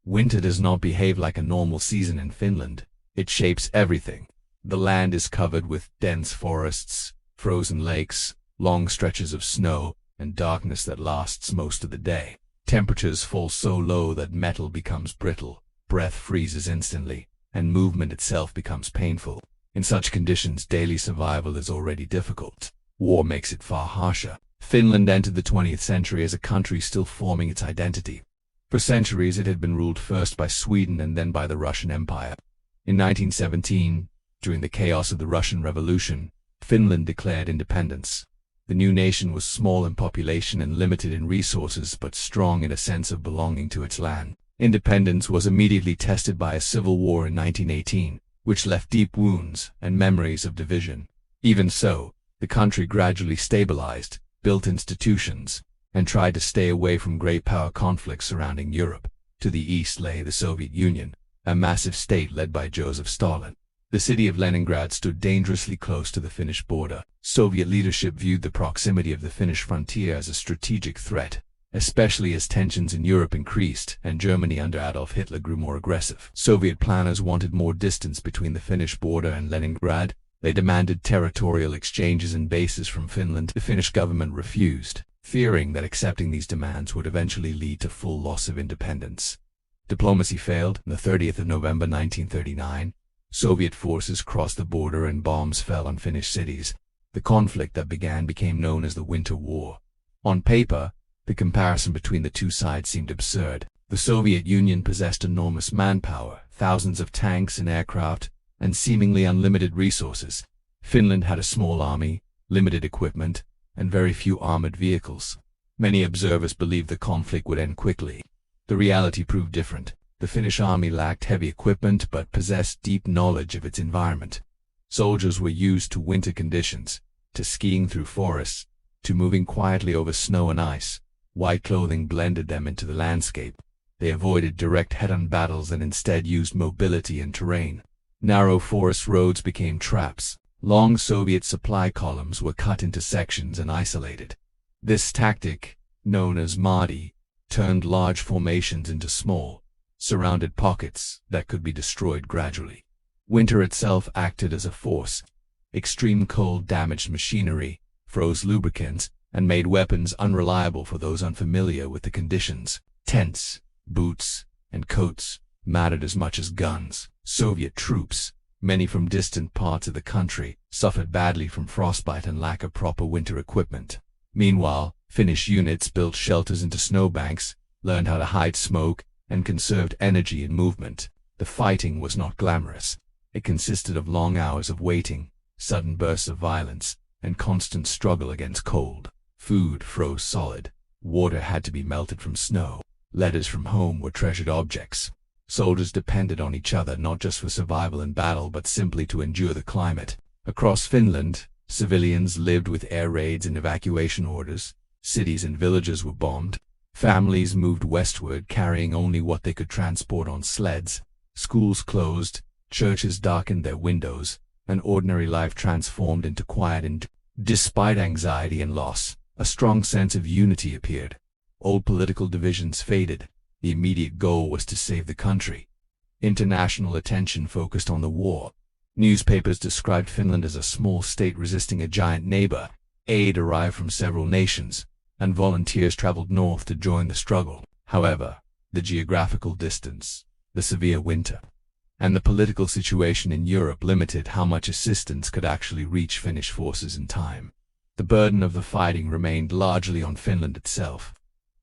Winter does not behave like a normal season in Finland. It shapes everything. The land is covered with dense forests, frozen lakes, long stretches of snow, and darkness that lasts most of the day. Temperatures fall so low that metal becomes brittle, breath freezes instantly, and movement itself becomes painful. In such conditions, daily survival is already difficult. War makes it far harsher. Finland entered the 20th century as a country still forming its identity. For centuries, it had been ruled first by Sweden and then by the Russian Empire. In 1917, during the chaos of the Russian Revolution, Finland declared independence. The new nation was small in population and limited in resources, but strong in a sense of belonging to its land. Independence was immediately tested by a civil war in 1918, which left deep wounds and memories of division. Even so, the country gradually stabilized, built institutions, and tried to stay away from great power conflicts surrounding Europe. To the east lay the Soviet Union, a massive state led by Joseph Stalin. The city of Leningrad stood dangerously close to the Finnish border. Soviet leadership viewed the proximity of the Finnish frontier as a strategic threat, especially as tensions in Europe increased and Germany under Adolf Hitler grew more aggressive. Soviet planners wanted more distance between the Finnish border and Leningrad. They demanded territorial exchanges and bases from Finland. The Finnish government refused, fearing that accepting these demands would eventually lead to full loss of independence. Diplomacy failed. On the 30th of November 1939, Soviet forces crossed the border and bombs fell on Finnish cities. The conflict that became known as the Winter War. On paper, the comparison between the two sides seemed absurd. The Soviet Union possessed enormous manpower, thousands of tanks and aircraft, and seemingly unlimited resources. Finland had a small army, limited equipment, and very few armored vehicles. Many observers believed the conflict would end quickly. The reality proved different. The Finnish army lacked heavy equipment but possessed deep knowledge of its environment. Soldiers were used to winter conditions, to skiing through forests, to moving quietly over snow and ice. White clothing blended them into the landscape. They avoided direct head-on battles and instead used mobility and terrain. Narrow forest roads became traps. Long Soviet supply columns were cut into sections and isolated. This tactic, known as Mahdi, turned large formations into small, surrounded pockets that could be destroyed gradually. Winter itself acted as a force. Extreme cold damaged machinery, froze lubricants, and made weapons unreliable for those unfamiliar with the conditions. Tents, boots, and coats mattered as much as guns. Soviet troops, many from distant parts of the country, suffered badly from frostbite and lack of proper winter equipment. Meanwhile, Finnish units built shelters into snowbanks, learned how to hide smoke, and conserved energy in movement. The fighting was not glamorous. It consisted of long hours of waiting, sudden bursts of violence, and constant struggle against cold. Food froze solid. Water had to be melted from snow. Letters from home were treasured objects. Soldiers depended on each other not just for survival in battle but simply to endure the climate. Across Finland, civilians lived with air raids and evacuation orders. Cities and villages were bombed. Families moved westward carrying only what they could transport on sleds. Schools closed, churches darkened their windows, and ordinary life transformed into quiet and, despite anxiety and loss, a strong sense of unity appeared. Old political divisions faded. The immediate goal was to save the country. International attention focused on the war. Newspapers described Finland as a small state resisting a giant neighbor. Aid arrived from several nations, and volunteers traveled north to join the struggle. However, the geographical distance, the severe winter, and the political situation in Europe limited how much assistance could actually reach Finnish forces in time. The burden of the fighting remained largely on Finland itself.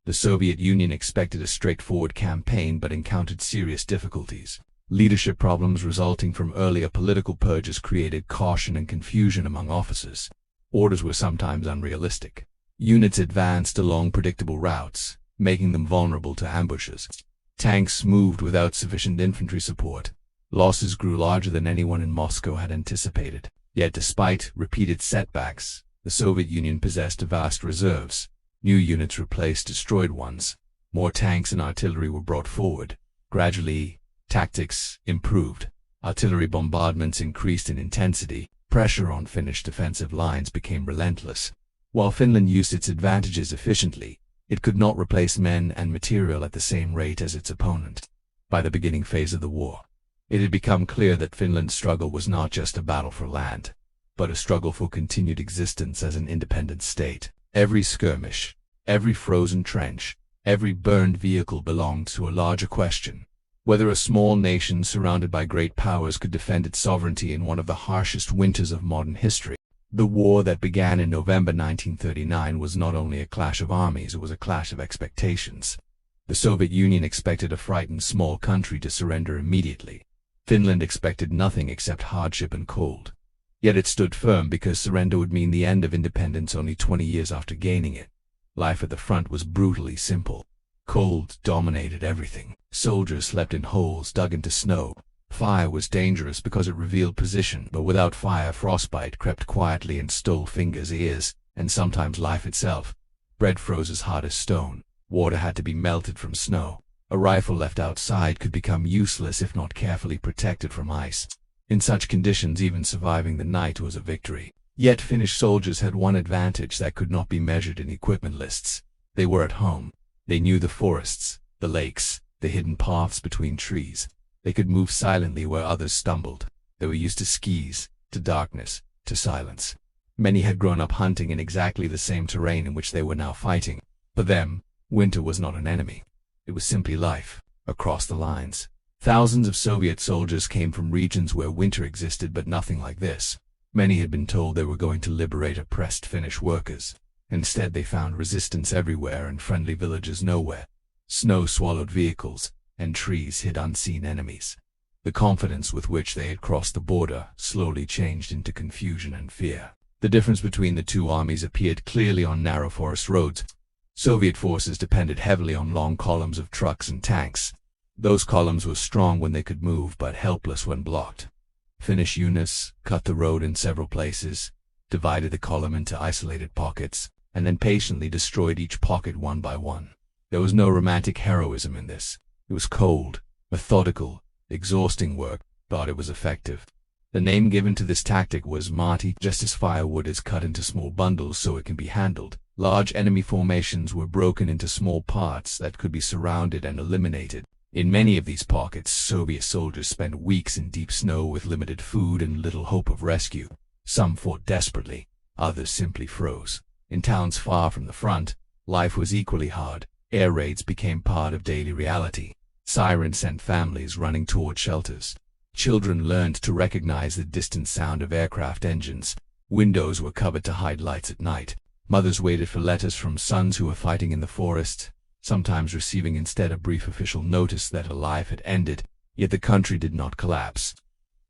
The Soviet Union expected a straightforward campaign but encountered serious difficulties. Leadership problems resulting from earlier political purges created caution and confusion among officers. Orders were sometimes unrealistic. Units advanced along predictable routes, making them vulnerable to ambushes. Tanks moved without sufficient infantry support. Losses grew larger than anyone in Moscow had anticipated. Yet despite repeated setbacks, the Soviet Union possessed vast reserves. New units replaced destroyed ones. More tanks and artillery were brought forward. Gradually, tactics improved. Artillery bombardments increased in intensity. Pressure on Finnish defensive lines became relentless. While Finland used its advantages efficiently, it could not replace men and material at the same rate as its opponent. By the beginning phase of the war, it had become clear that Finland's struggle was not just a battle for land, but a struggle for continued existence as an independent state. Every skirmish, every frozen trench, every burned vehicle belonged to a larger question: whether a small nation surrounded by great powers could defend its sovereignty in one of the harshest winters of modern history. The war that began in November 1939 was not only a clash of armies, it was a clash of expectations. The Soviet Union expected a frightened small country to surrender immediately. Finland expected nothing except hardship and cold. Yet it stood firm because surrender would mean the end of independence only 20 years after gaining it. Life at the front was brutally simple. Cold dominated everything. Soldiers slept in holes dug into snow. Fire was dangerous because it revealed position, but without fire, frostbite crept quietly and stole fingers, ears, and sometimes life itself. Bread froze as hard as stone. Water had to be melted from snow. A rifle left outside could become useless if not carefully protected from ice. In such conditions, even surviving the night was a victory. Yet Finnish soldiers had one advantage that could not be measured in equipment lists. They were at home. They knew the forests, the lakes, the hidden paths between trees. They could move silently where others stumbled. They were used to skis, to darkness, to silence. Many had grown up hunting in exactly the same terrain in which they were now fighting. For them, winter was not an enemy. It was simply life. Across the lines, thousands of Soviet soldiers came from regions where winter existed, but nothing like this. Many had been told they were going to liberate oppressed Finnish workers. Instead, they found resistance everywhere and friendly villages nowhere. Snow swallowed vehicles, and trees hid unseen enemies. The confidence with which they had crossed the border slowly changed into confusion and fear. The difference between the two armies appeared clearly on narrow forest roads. Soviet forces depended heavily on long columns of trucks and tanks. Those columns were strong when they could move, but helpless when blocked. Finnish units cut the road in several places, divided the column into isolated pockets, and then patiently destroyed each pocket one by one. There was no romantic heroism in this. It was cold, methodical, exhausting work, but it was effective. The name given to this tactic was Marti. Just as firewood is cut into small bundles so it can be handled, large enemy formations were broken into small parts that could be surrounded and eliminated. In many of these pockets, Soviet soldiers spent weeks in deep snow with limited food and little hope of rescue. Some fought desperately, others simply froze. In towns far from the front, life was equally hard. Air raids became part of daily reality. Sirens sent families running toward shelters. Children learned to recognize the distant sound of aircraft engines. Windows were covered to hide lights at night. Mothers waited for letters from sons who were fighting in the forest, sometimes receiving instead a brief official notice that a life had ended. Yet the country did not collapse.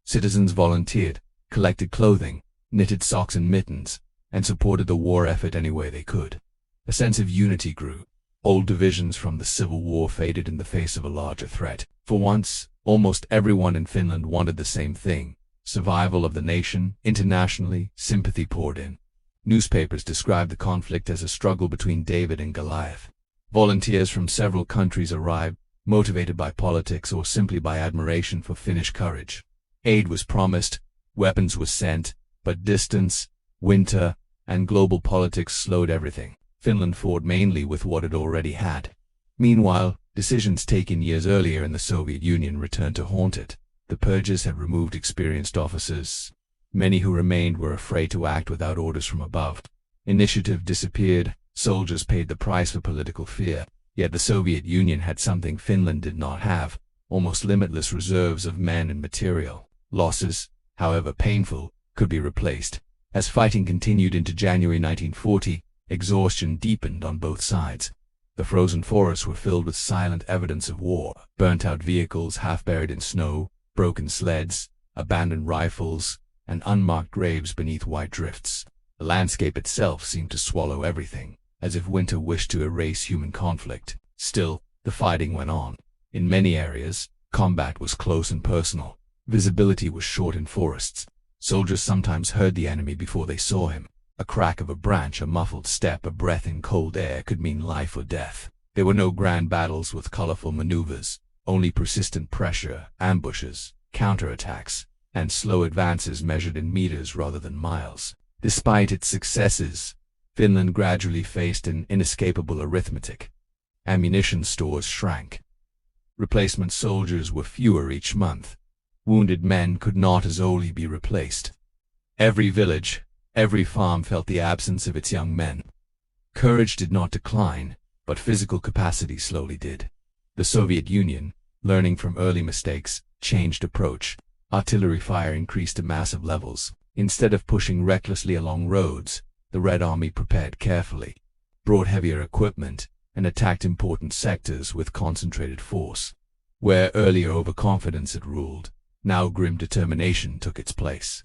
Citizens volunteered, collected clothing, knitted socks and mittens, and supported the war effort any way they could. A sense of unity grew. Old divisions from the Civil War faded in the face of a larger threat. For once, almost everyone in Finland wanted the same thing: survival of the nation. Internationally, sympathy poured in. Newspapers described the conflict as a struggle between David and Goliath. Volunteers from several countries arrived, motivated by politics or simply by admiration for Finnish courage. Aid was promised, weapons were sent, but distance, winter, and global politics slowed everything. Finland fought mainly with what it already had. Meanwhile, decisions taken years earlier in the Soviet Union returned to haunt it. The purges had removed experienced officers. Many who remained were afraid to act without orders from above. Initiative disappeared. Soldiers paid the price for political fear. Yet the Soviet Union had something Finland did not have: almost limitless reserves of men and material. Losses, however painful, could be replaced. As fighting continued into January 1940, exhaustion deepened on both sides. The frozen forests were filled with silent evidence of war: burnt-out vehicles half buried in snow, broken sleds, abandoned rifles, and unmarked graves beneath white drifts. The landscape itself seemed to swallow everything, as if winter wished to erase human conflict. Still, the fighting went on. In many areas, combat was close and personal. Visibility was short in forests. Soldiers sometimes heard the enemy before they saw him. A crack of a branch, a muffled step, a breath in cold air could mean life or death. There were no grand battles with colorful maneuvers, only persistent pressure, ambushes, counterattacks, and slow advances measured in meters rather than miles. Despite its successes, Finland gradually faced an inescapable arithmetic. Ammunition stores shrank. Replacement soldiers were fewer each month. Wounded men could not as easily be replaced. Every village, every farm felt the absence of its young men. Courage did not decline, but physical capacity slowly did. The Soviet Union, learning from early mistakes, changed approach. Artillery fire increased to massive levels. Instead of pushing recklessly along roads, the Red Army prepared carefully, brought heavier equipment, and attacked important sectors with concentrated force. Where earlier overconfidence had ruled, now grim determination took its place.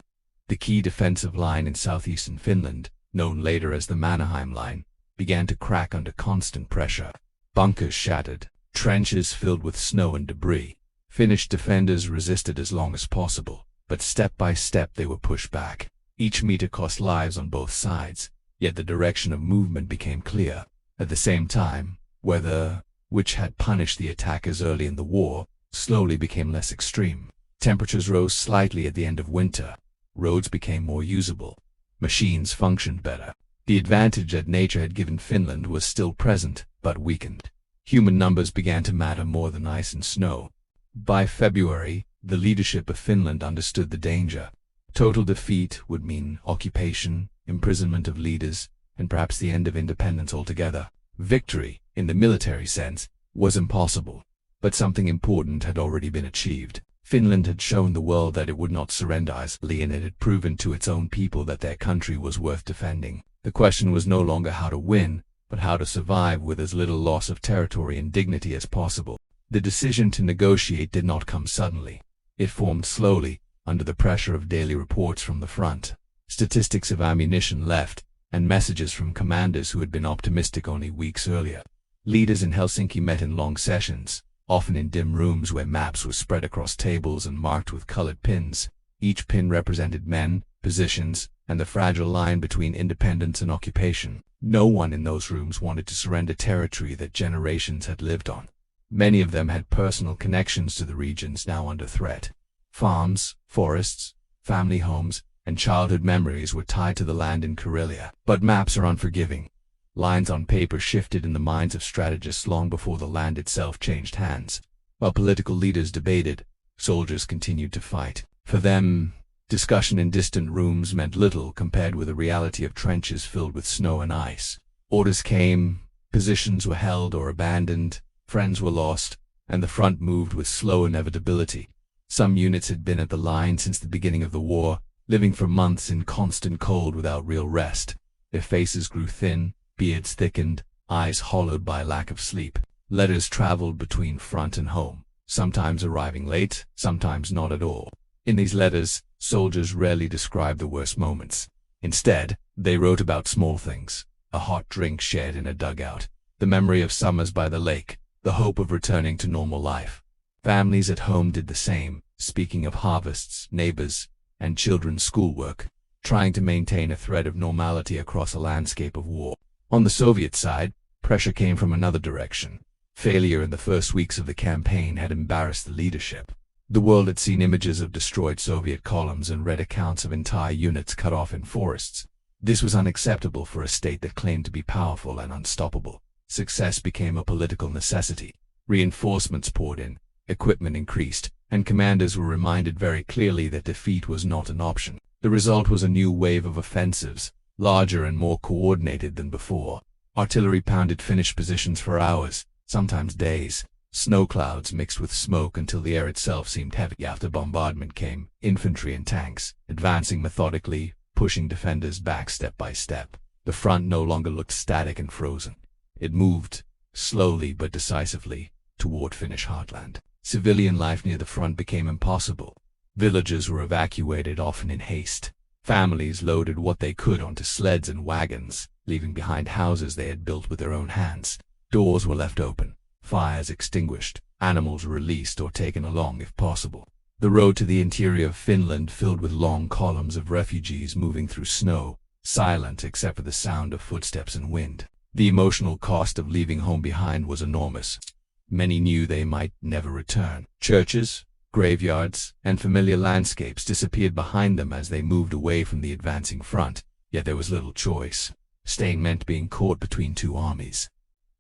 The key defensive line in southeastern Finland, known later as the Mannerheim Line, began to crack under constant pressure. Bunkers shattered, trenches filled with snow and debris. Finnish defenders resisted as long as possible, but step by step they were pushed back. Each meter cost lives on both sides, yet the direction of movement became clear. At the same time, weather, which had punished the attackers early in the war, slowly became less extreme. Temperatures rose slightly at the end of winter. Roads became more usable. Machines functioned better. The advantage that nature had given Finland was still present, but weakened. Human numbers began to matter more than ice and snow. By February, the leadership of Finland understood the danger. Total defeat would mean occupation, imprisonment of leaders, and perhaps the end of independence altogether. Victory, in the military sense, was impossible. But something important had already been achieved. Finland had shown the world that it would not surrender easily, and it had proven to its own people that their country was worth defending. The question was no longer how to win, but how to survive with as little loss of territory and dignity as possible. The decision to negotiate did not come suddenly. It formed slowly, under the pressure of daily reports from the front, statistics of ammunition left, and messages from commanders who had been optimistic only weeks earlier. Leaders in Helsinki met in long sessions, often in dim rooms where maps were spread across tables and marked with colored pins. Each pin represented men, positions, and the fragile line between independence and occupation. No one in those rooms wanted to surrender territory that generations had lived on. Many of them had personal connections to the regions now under threat. Farms, forests, family homes, and childhood memories were tied to the land in Karelia. But maps are unforgiving. Lines on paper shifted in the minds of strategists long before the land itself changed hands. While political leaders debated, soldiers continued to fight. For them, discussion in distant rooms meant little compared with the reality of trenches filled with snow and ice. Orders came, positions were held or abandoned, friends were lost, and the front moved with slow inevitability. Some units had been at the line since the beginning of the war, living for months in constant cold without real rest. Their faces grew thin, beards thickened, eyes hollowed by lack of sleep. Letters traveled between front and home, sometimes arriving late, sometimes not at all. In these letters, soldiers rarely described the worst moments. Instead, they wrote about small things: a hot drink shared in a dugout, the memory of summers by the lake, the hope of returning to normal life. Families at home did the same, speaking of harvests, neighbors, and children's schoolwork, trying to maintain a thread of normality across a landscape of war. On the Soviet side, pressure came from another direction. Failure in the first weeks of the campaign had embarrassed the leadership. The world had seen images of destroyed Soviet columns and read accounts of entire units cut off in forests. This was unacceptable for a state that claimed to be powerful and unstoppable. Success became a political necessity. Reinforcements poured in, equipment increased, and commanders were reminded very clearly that defeat was not an option. The result was a new wave of offensives, larger and more coordinated than before. Artillery pounded Finnish positions for hours, sometimes days. Snow clouds mixed with smoke until the air itself seemed heavy. After bombardment came infantry and tanks, advancing methodically, pushing defenders back step by step. The front no longer looked static and frozen. It moved, slowly but decisively, toward Finnish heartland. Civilian life near the front became impossible. Villages were evacuated, often in haste. Families loaded what they could onto sleds and wagons, leaving behind houses they had built with their own hands. Doors were left open, fires extinguished, animals released or taken along if possible. The road to the interior of Finland filled with long columns of refugees moving through snow, silent except for the sound of footsteps and wind. The emotional cost of leaving home behind was enormous. Many knew they might never return. Churches, graveyards, and familiar landscapes disappeared behind them as they moved away from the advancing front, yet there was little choice. Staying meant being caught between two armies.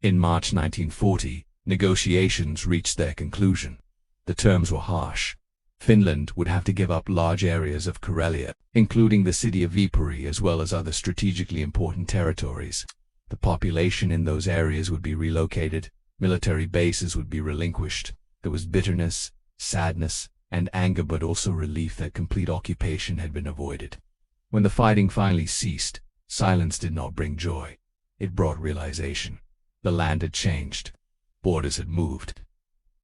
In March 1940, Negotiations reached their conclusion. The terms were harsh. Finland would have to give up large areas of Karelia, including the city of Viipuri as well as other strategically important territories. The population in those areas would be relocated, military bases would be relinquished. There was bitterness, sadness, and anger, but also relief that complete occupation had been avoided. When the fighting finally ceased, silence did not bring joy. It brought realization. The land had changed. Borders had moved.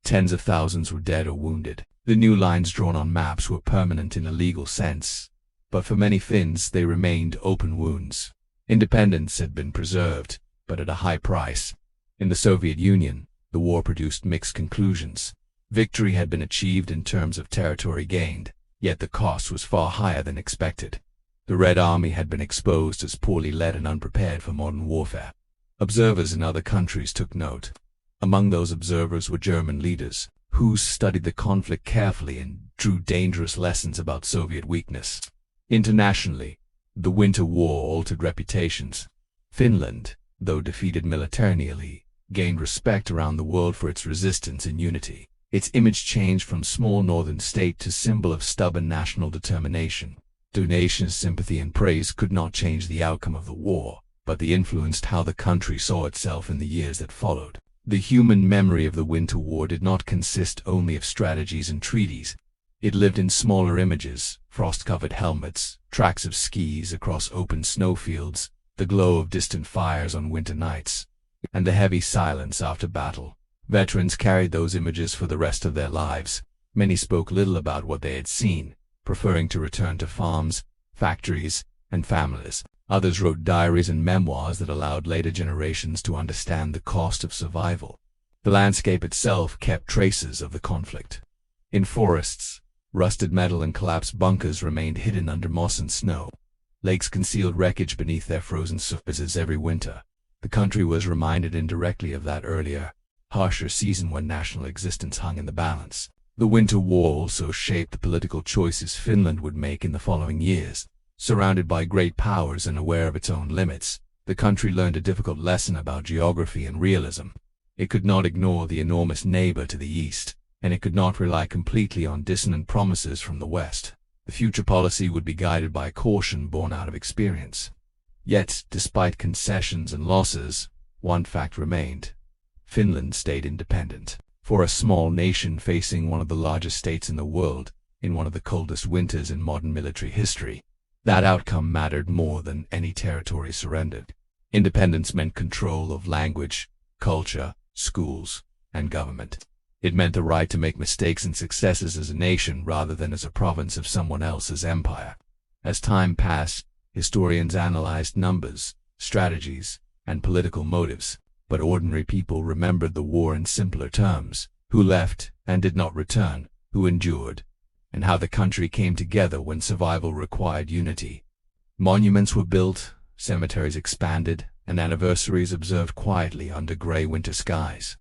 Tens of thousands were dead or wounded. The new lines drawn on maps were permanent in a legal sense, but for many Finns they remained open wounds. Independence had been preserved, but at a high price. In the Soviet Union, the war produced mixed conclusions. Victory had been achieved in terms of territory gained, yet the cost was far higher than expected. The Red Army had been exposed as poorly led and unprepared for modern warfare. Observers in other countries took note. Among those observers were German leaders, who studied the conflict carefully and drew dangerous lessons about Soviet weakness. Internationally, the Winter War altered reputations. Finland, though defeated militarily, gained respect around the world for its resistance and unity. Its image changed from small northern state to symbol of stubborn national determination. The nation's sympathy and praise could not change the outcome of the war, but they influenced how the country saw itself in the years that followed. The human memory of the Winter War did not consist only of strategies and treaties. It lived in smaller images: frost-covered helmets, tracks of skis across open snowfields, the glow of distant fires on winter nights, and the heavy silence after battle. Veterans carried those images for the rest of their lives. Many spoke little about what they had seen, preferring to return to farms, factories, and families. Others wrote diaries and memoirs that allowed later generations to understand the cost of survival. The landscape itself kept traces of the conflict. In forests, rusted metal and collapsed bunkers remained hidden under moss and snow. Lakes concealed wreckage beneath their frozen surfaces every winter. The country was reminded indirectly of that earlier, harsher season when national existence hung in the balance. The Winter War also shaped the political choices Finland would make in the following years. Surrounded by great powers and aware of its own limits, the country learned a difficult lesson about geography and realism. It could not ignore the enormous neighbor to the east, and it could not rely completely on dissonant promises from the west. The future policy would be guided by caution born out of experience. Yet, despite concessions and losses, one fact remained: Finland stayed independent. For a small nation facing one of the largest states in the world, in one of the coldest winters in modern military history, that outcome mattered more than any territory surrendered. Independence meant control of language, culture, schools, and government. It meant the right to make mistakes and successes as a nation rather than as a province of someone else's empire. As time passed, historians analyzed numbers, strategies, and political motives, but ordinary people remembered the war in simpler terms: who left and did not return, who endured, and how the country came together when survival required unity. Monuments were built, cemeteries expanded, and anniversaries observed quietly under gray winter skies.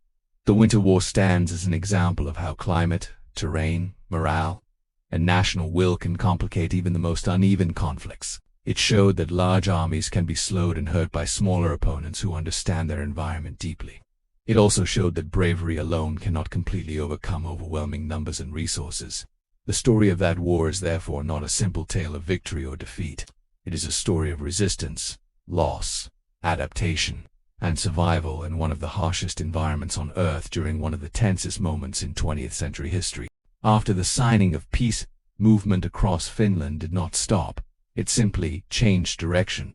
The Winter War stands as an example of how climate, terrain, morale, and national will can complicate even the most uneven conflicts. It showed that large armies can be slowed and hurt by smaller opponents who understand their environment deeply. It also showed that bravery alone cannot completely overcome overwhelming numbers and resources. The story of that war is therefore not a simple tale of victory or defeat. It is a story of resistance, loss, adaptation, and survival in one of the harshest environments on Earth during one of the tensest moments in 20th century history. After the signing of peace, movement across Finland did not stop. It simply changed direction.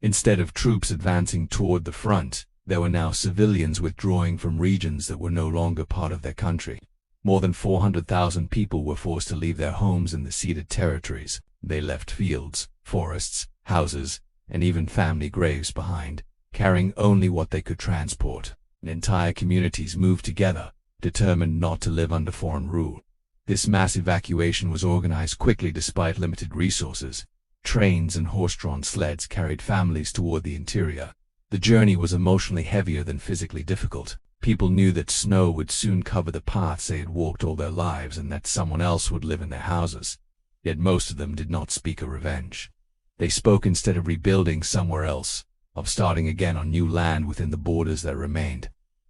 Instead of troops advancing toward the front, there were now civilians withdrawing from regions that were no longer part of their country. More than 400,000 people were forced to leave their homes in the ceded territories. They left fields, forests, houses, and even family graves behind, carrying only what they could transport. Entire communities moved together, determined not to live under foreign rule. This mass evacuation was organized quickly despite limited resources. Trains and horse-drawn sleds carried families toward the interior. The journey was emotionally heavier than physically difficult. People knew that snow would soon cover the paths they had walked all their lives and that someone else would live in their houses. Yet most of them did not speak of revenge. They spoke, instead of rebuilding somewhere else, of starting again on new land within the borders that remained.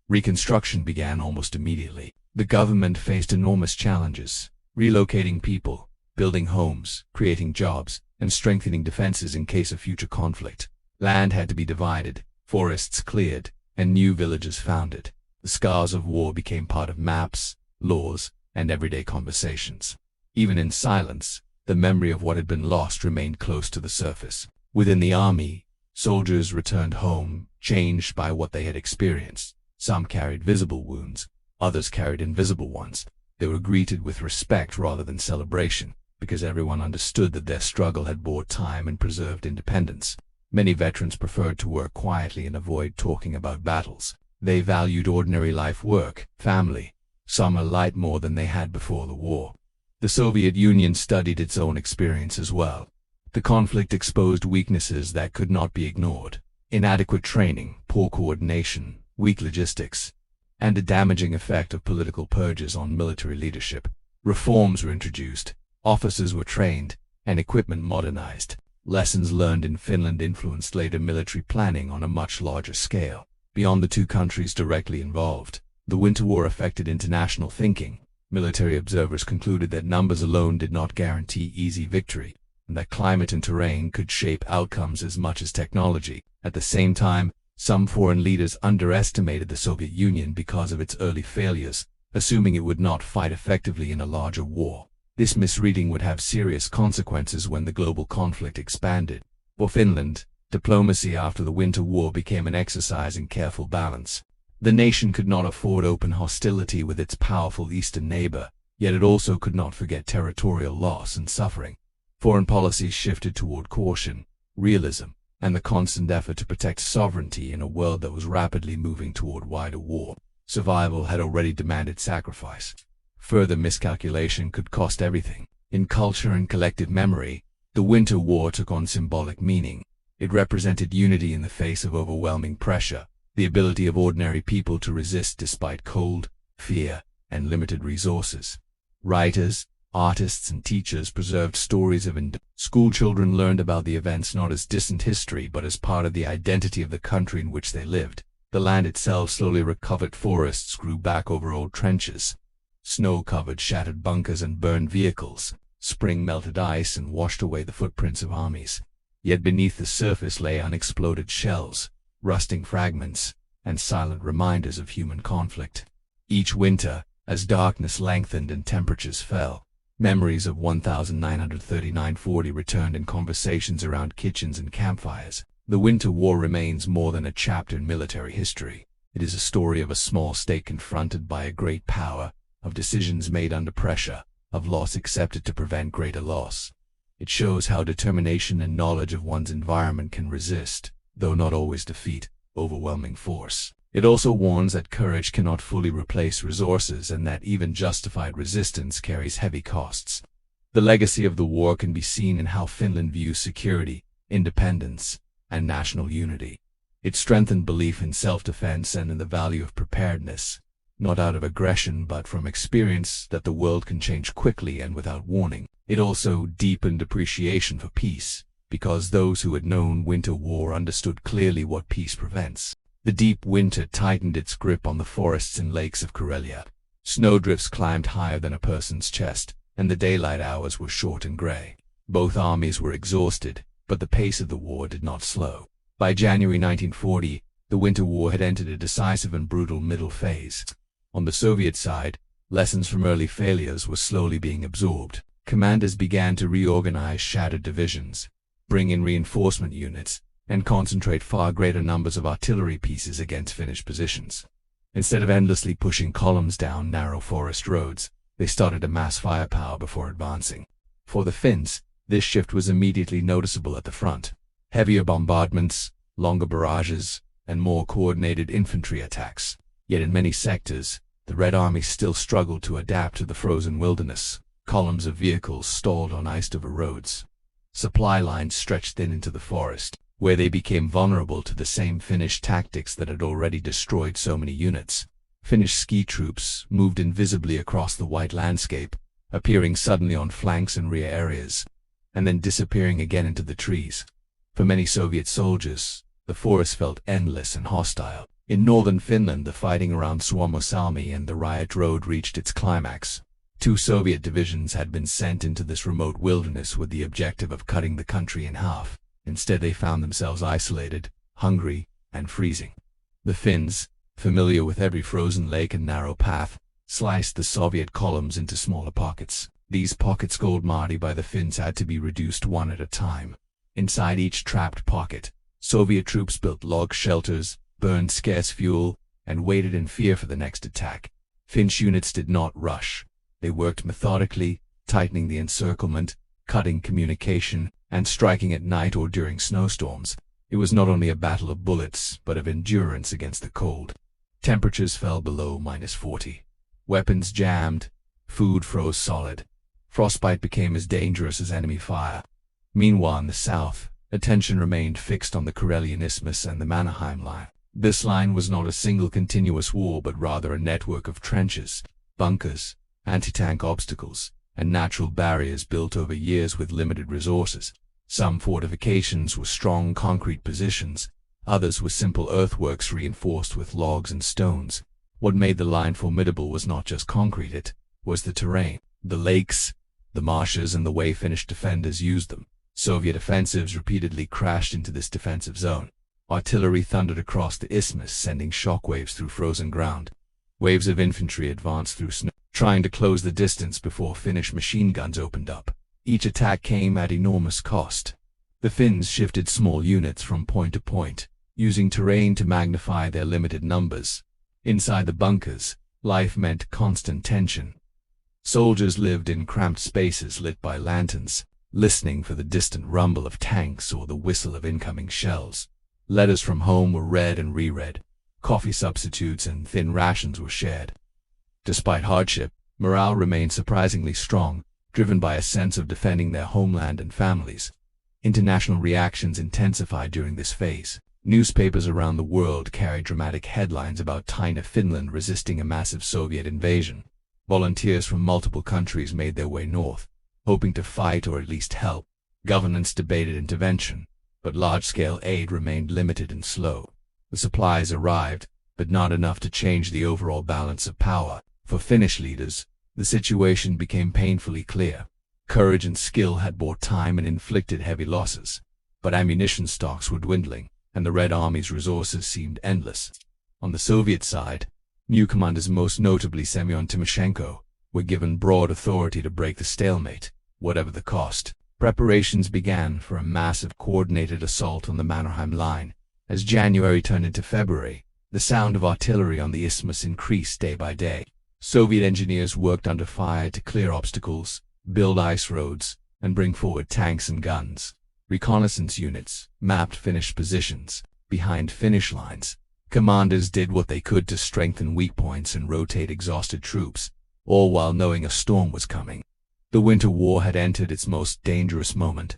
Reconstruction began almost immediately. The government faced enormous challenges, relocating people, building homes, creating jobs, and strengthening defenses in case of future conflict. Land had to be divided, forests cleared, and new villages founded. The scars of war became part of maps, laws, and everyday conversations. Even in silence, the memory of what had been lost remained close to the surface. Within the army, soldiers returned home, changed by what they had experienced. Some carried visible wounds, others carried invisible ones. They were greeted with respect rather than celebration, because everyone understood that their struggle had bought time and preserved independence. Many veterans preferred to work quietly and avoid talking about battles. They valued ordinary life work, family. Some allied more than they had before the war. The Soviet Union studied its own experience as well. The conflict exposed weaknesses that could not be ignored. Inadequate training, poor coordination, weak logistics, and a damaging effect of political purges on military leadership. Reforms were introduced, officers were trained, and equipment modernized. Lessons learned in Finland influenced later military planning on a much larger scale. Beyond the two countries directly involved, the Winter War affected international thinking. Military observers concluded that numbers alone did not guarantee easy victory, and that climate and terrain could shape outcomes as much as technology. At the same time, some foreign leaders underestimated the Soviet Union because of its early failures, assuming it would not fight effectively in a larger war. This misreading would have serious consequences when the global conflict expanded. For Finland, diplomacy after the Winter War became an exercise in careful balance. The nation could not afford open hostility with its powerful eastern neighbor, yet it also could not forget territorial loss and suffering. Foreign policy shifted toward caution, realism, and the constant effort to protect sovereignty in a world that was rapidly moving toward wider war. Survival had already demanded sacrifice. Further miscalculation could cost everything. In culture and collective memory, the Winter War took on symbolic meaning. It represented unity in the face of overwhelming pressure, the ability of ordinary people to resist despite cold, fear, and limited resources. Writers, artists, and teachers preserved stories of School children learned about the events not as distant history but as part of the identity of the country in which they lived. The land itself slowly recovered. Forests grew back over old trenches. Snow covered shattered bunkers and burned vehicles. Spring melted ice and washed away the footprints of armies. Yet beneath the surface lay unexploded shells, rusting fragments, and silent reminders of human conflict. Each winter, as darkness lengthened and temperatures fell, memories of 1939-40 returned in conversations around kitchens and campfires. The Winter War remains more than a chapter in military history. It is a story of a small state confronted by a great power, of decisions made under pressure, of loss accepted to prevent greater loss. It shows how determination and knowledge of one's environment can resist, though not always defeat, overwhelming force. It also warns that courage cannot fully replace resources and that even justified resistance carries heavy costs. The legacy of the war can be seen in how Finland views security, independence, and national unity. It strengthened belief in self-defense and in the value of preparedness, not out of aggression but from experience that the world can change quickly and without warning. It also deepened appreciation for peace, because those who had known Winter War understood clearly what peace prevents. The deep winter tightened its grip on the forests and lakes of Karelia. Snowdrifts climbed higher than a person's chest, and the daylight hours were short and gray. Both armies were exhausted, but the pace of the war did not slow. By January 1940, the Winter War had entered a decisive and brutal middle phase. On the Soviet side, lessons from early failures were slowly being absorbed. Commanders began to reorganize shattered divisions, bring in reinforcement units, and concentrate far greater numbers of artillery pieces against Finnish positions. Instead of endlessly pushing columns down narrow forest roads, they started to mass firepower before advancing. For the Finns, this shift was immediately noticeable at the front. Heavier bombardments, longer barrages, and more coordinated infantry attacks. Yet in many sectors, the Red Army still struggled to adapt to the frozen wilderness. Columns of vehicles stalled on iced-over roads. Supply lines stretched thin into the forest, where they became vulnerable to the same Finnish tactics that had already destroyed so many units. Finnish ski troops moved invisibly across the white landscape, appearing suddenly on flanks and rear areas, and then disappearing again into the trees. For many Soviet soldiers, the forest felt endless and hostile. In northern Finland, the fighting around Suomussalmi and the Riot Road reached its climax. 2 Soviet divisions had been sent into this remote wilderness with the objective of cutting the country in half. Instead, they found themselves isolated, hungry, and freezing. The Finns, familiar with every frozen lake and narrow path, sliced the Soviet columns into smaller pockets. These pockets, called Marti by the Finns, had to be reduced one at a time. Inside each trapped pocket, Soviet troops built log shelters, burned scarce fuel, and waited in fear for the next attack. Finnish units did not rush. They worked methodically, tightening the encirclement, cutting communication, and striking at night or during snowstorms. It was not only a battle of bullets, but of endurance against the cold. Temperatures fell below -40. Weapons jammed. Food froze solid. Frostbite became as dangerous as enemy fire. Meanwhile, in the south, attention remained fixed on the Karelian Isthmus and the Mannerheim Line. This line was not a single continuous war, but rather a network of trenches, bunkers, anti-tank obstacles, and natural barriers built over years with limited resources. Some fortifications were strong concrete positions, others were simple earthworks reinforced with logs and stones. What made the line formidable was not just concrete, it was the terrain, the lakes, the marshes, and the way Finnish defenders used them. Soviet offensives repeatedly crashed into this defensive zone. Artillery thundered across the isthmus, sending shockwaves through frozen ground. Waves of infantry advanced through snow, trying to close the distance before Finnish machine guns opened up. Each attack came at enormous cost. The Finns shifted small units from point to point, using terrain to magnify their limited numbers. Inside the bunkers, life meant constant tension. Soldiers lived in cramped spaces lit by lanterns, listening for the distant rumble of tanks or the whistle of incoming shells. Letters from home were read and reread. Coffee substitutes and thin rations were shared. Despite hardship, morale remained surprisingly strong, driven by a sense of defending their homeland and families. International reactions intensified during this phase. Newspapers around the world carried dramatic headlines about tiny Finland resisting a massive Soviet invasion. Volunteers from multiple countries made their way north, hoping to fight or at least help. Governments debated intervention, but large-scale aid remained limited and slow. The supplies arrived, but not enough to change the overall balance of power. For Finnish leaders, the situation became painfully clear. Courage and skill had bought time and inflicted heavy losses, but ammunition stocks were dwindling, and the Red Army's resources seemed endless. On the Soviet side, new commanders, most notably Semyon Timoshenko, were given broad authority to break the stalemate, whatever the cost. Preparations began for a massive coordinated assault on the Mannerheim Line. As January turned into February, the sound of artillery on the isthmus increased day by day. Soviet engineers worked under fire to clear obstacles, build ice roads, and bring forward tanks and guns. Reconnaissance units mapped Finnish positions behind Finnish lines. Commanders did what they could to strengthen weak points and rotate exhausted troops, all while knowing a storm was coming. The Winter War had entered its most dangerous moment.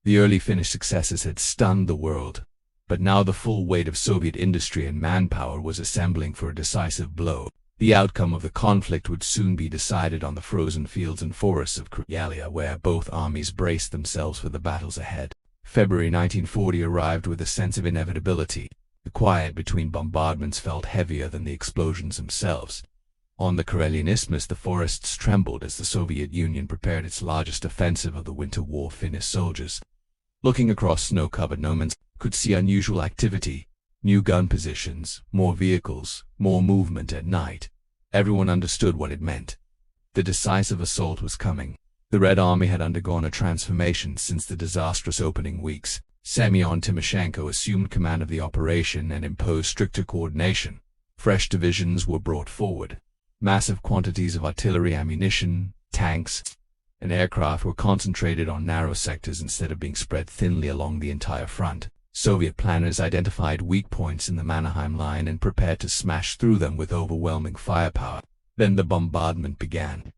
The early Finnish successes had stunned the world, but now the full weight of Soviet industry and manpower was assembling for a decisive blow. The outcome of the conflict would soon be decided on the frozen fields and forests of Karelia, where both armies braced themselves for the battles ahead. February 1940 arrived with a sense of inevitability. The quiet between bombardments felt heavier than the explosions themselves. On the Karelian Isthmus, the forests trembled as the Soviet Union prepared its largest offensive of the Winter War. Finnish soldiers, looking across snow-covered no man's, could see unusual activity, new gun positions, more vehicles, more movement at night. Everyone understood what it meant. The decisive assault was coming. The Red Army had undergone a transformation since the disastrous opening weeks. Semyon Timoshenko assumed command of the operation and imposed stricter coordination. Fresh divisions were brought forward. Massive quantities of artillery, ammunition, tanks, and aircraft were concentrated on narrow sectors instead of being spread thinly along the entire front. Soviet planners identified weak points in the Mannerheim Line and prepared to smash through them with overwhelming firepower. Then the bombardment began.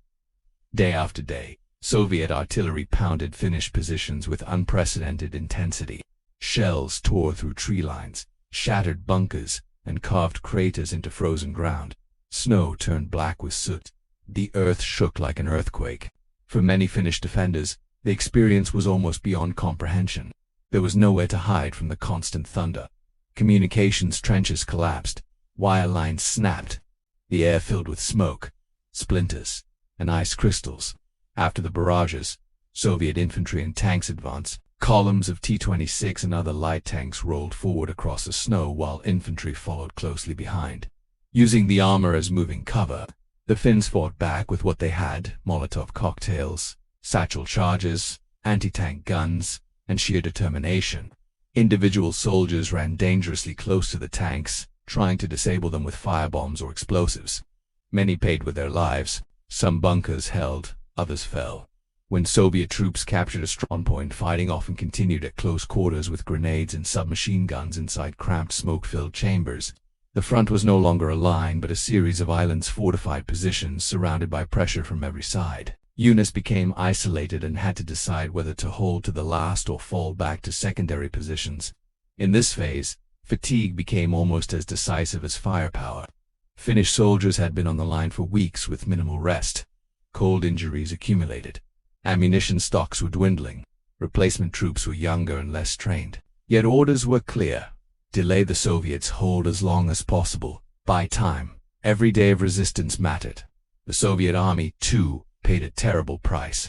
Day after day, Soviet artillery pounded Finnish positions with unprecedented intensity. Shells tore through tree lines, shattered bunkers, and carved craters into frozen ground. Snow turned black with soot. The earth shook like an earthquake. For many Finnish defenders, the experience was almost beyond comprehension. There was nowhere to hide from the constant thunder. Communications trenches collapsed. Wire lines snapped, the air filled with smoke, splinters, and ice crystals. After the barrages, Soviet infantry and tanks advanced. Columns of T-26 and other light tanks rolled forward across the snow while infantry followed closely behind. Using the armor as moving cover, the Finns fought back with what they had: Molotov cocktails, satchel charges, anti-tank guns, and sheer determination. Individual soldiers ran dangerously close to the tanks, trying to disable them with firebombs or explosives. Many paid with their lives. Some bunkers held, others fell. When Soviet troops captured a strong point, fighting often continued at close quarters with grenades and submachine guns inside cramped smoke-filled chambers. The front was no longer a line but a series of islands, fortified positions surrounded by pressure from every side. Units became isolated and had to decide whether to hold to the last or fall back to secondary positions. In this phase, fatigue became almost as decisive as firepower. Finnish soldiers had been on the line for weeks with minimal rest. Cold injuries accumulated. Ammunition stocks were dwindling. Replacement troops were younger and less trained. Yet orders were clear: delay the Soviets' hold as long as possible. Buy time. Every day of resistance mattered. The Soviet army, too, paid a terrible price.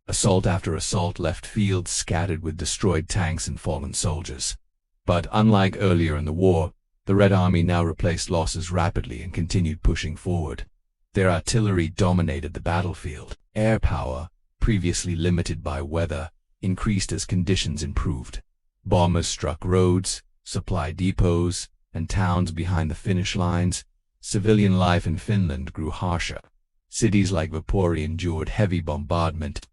Assault after assault left fields scattered with destroyed tanks and fallen soldiers. But unlike earlier in the war, the Red Army now replaced losses rapidly and continued pushing forward. Their artillery dominated the battlefield. Air power, previously limited by weather, increased as conditions improved. Bombers struck roads, supply depots, and towns behind the Finnish lines. Civilian life in Finland grew harsher. Cities like Vapori endured heavy bombardment.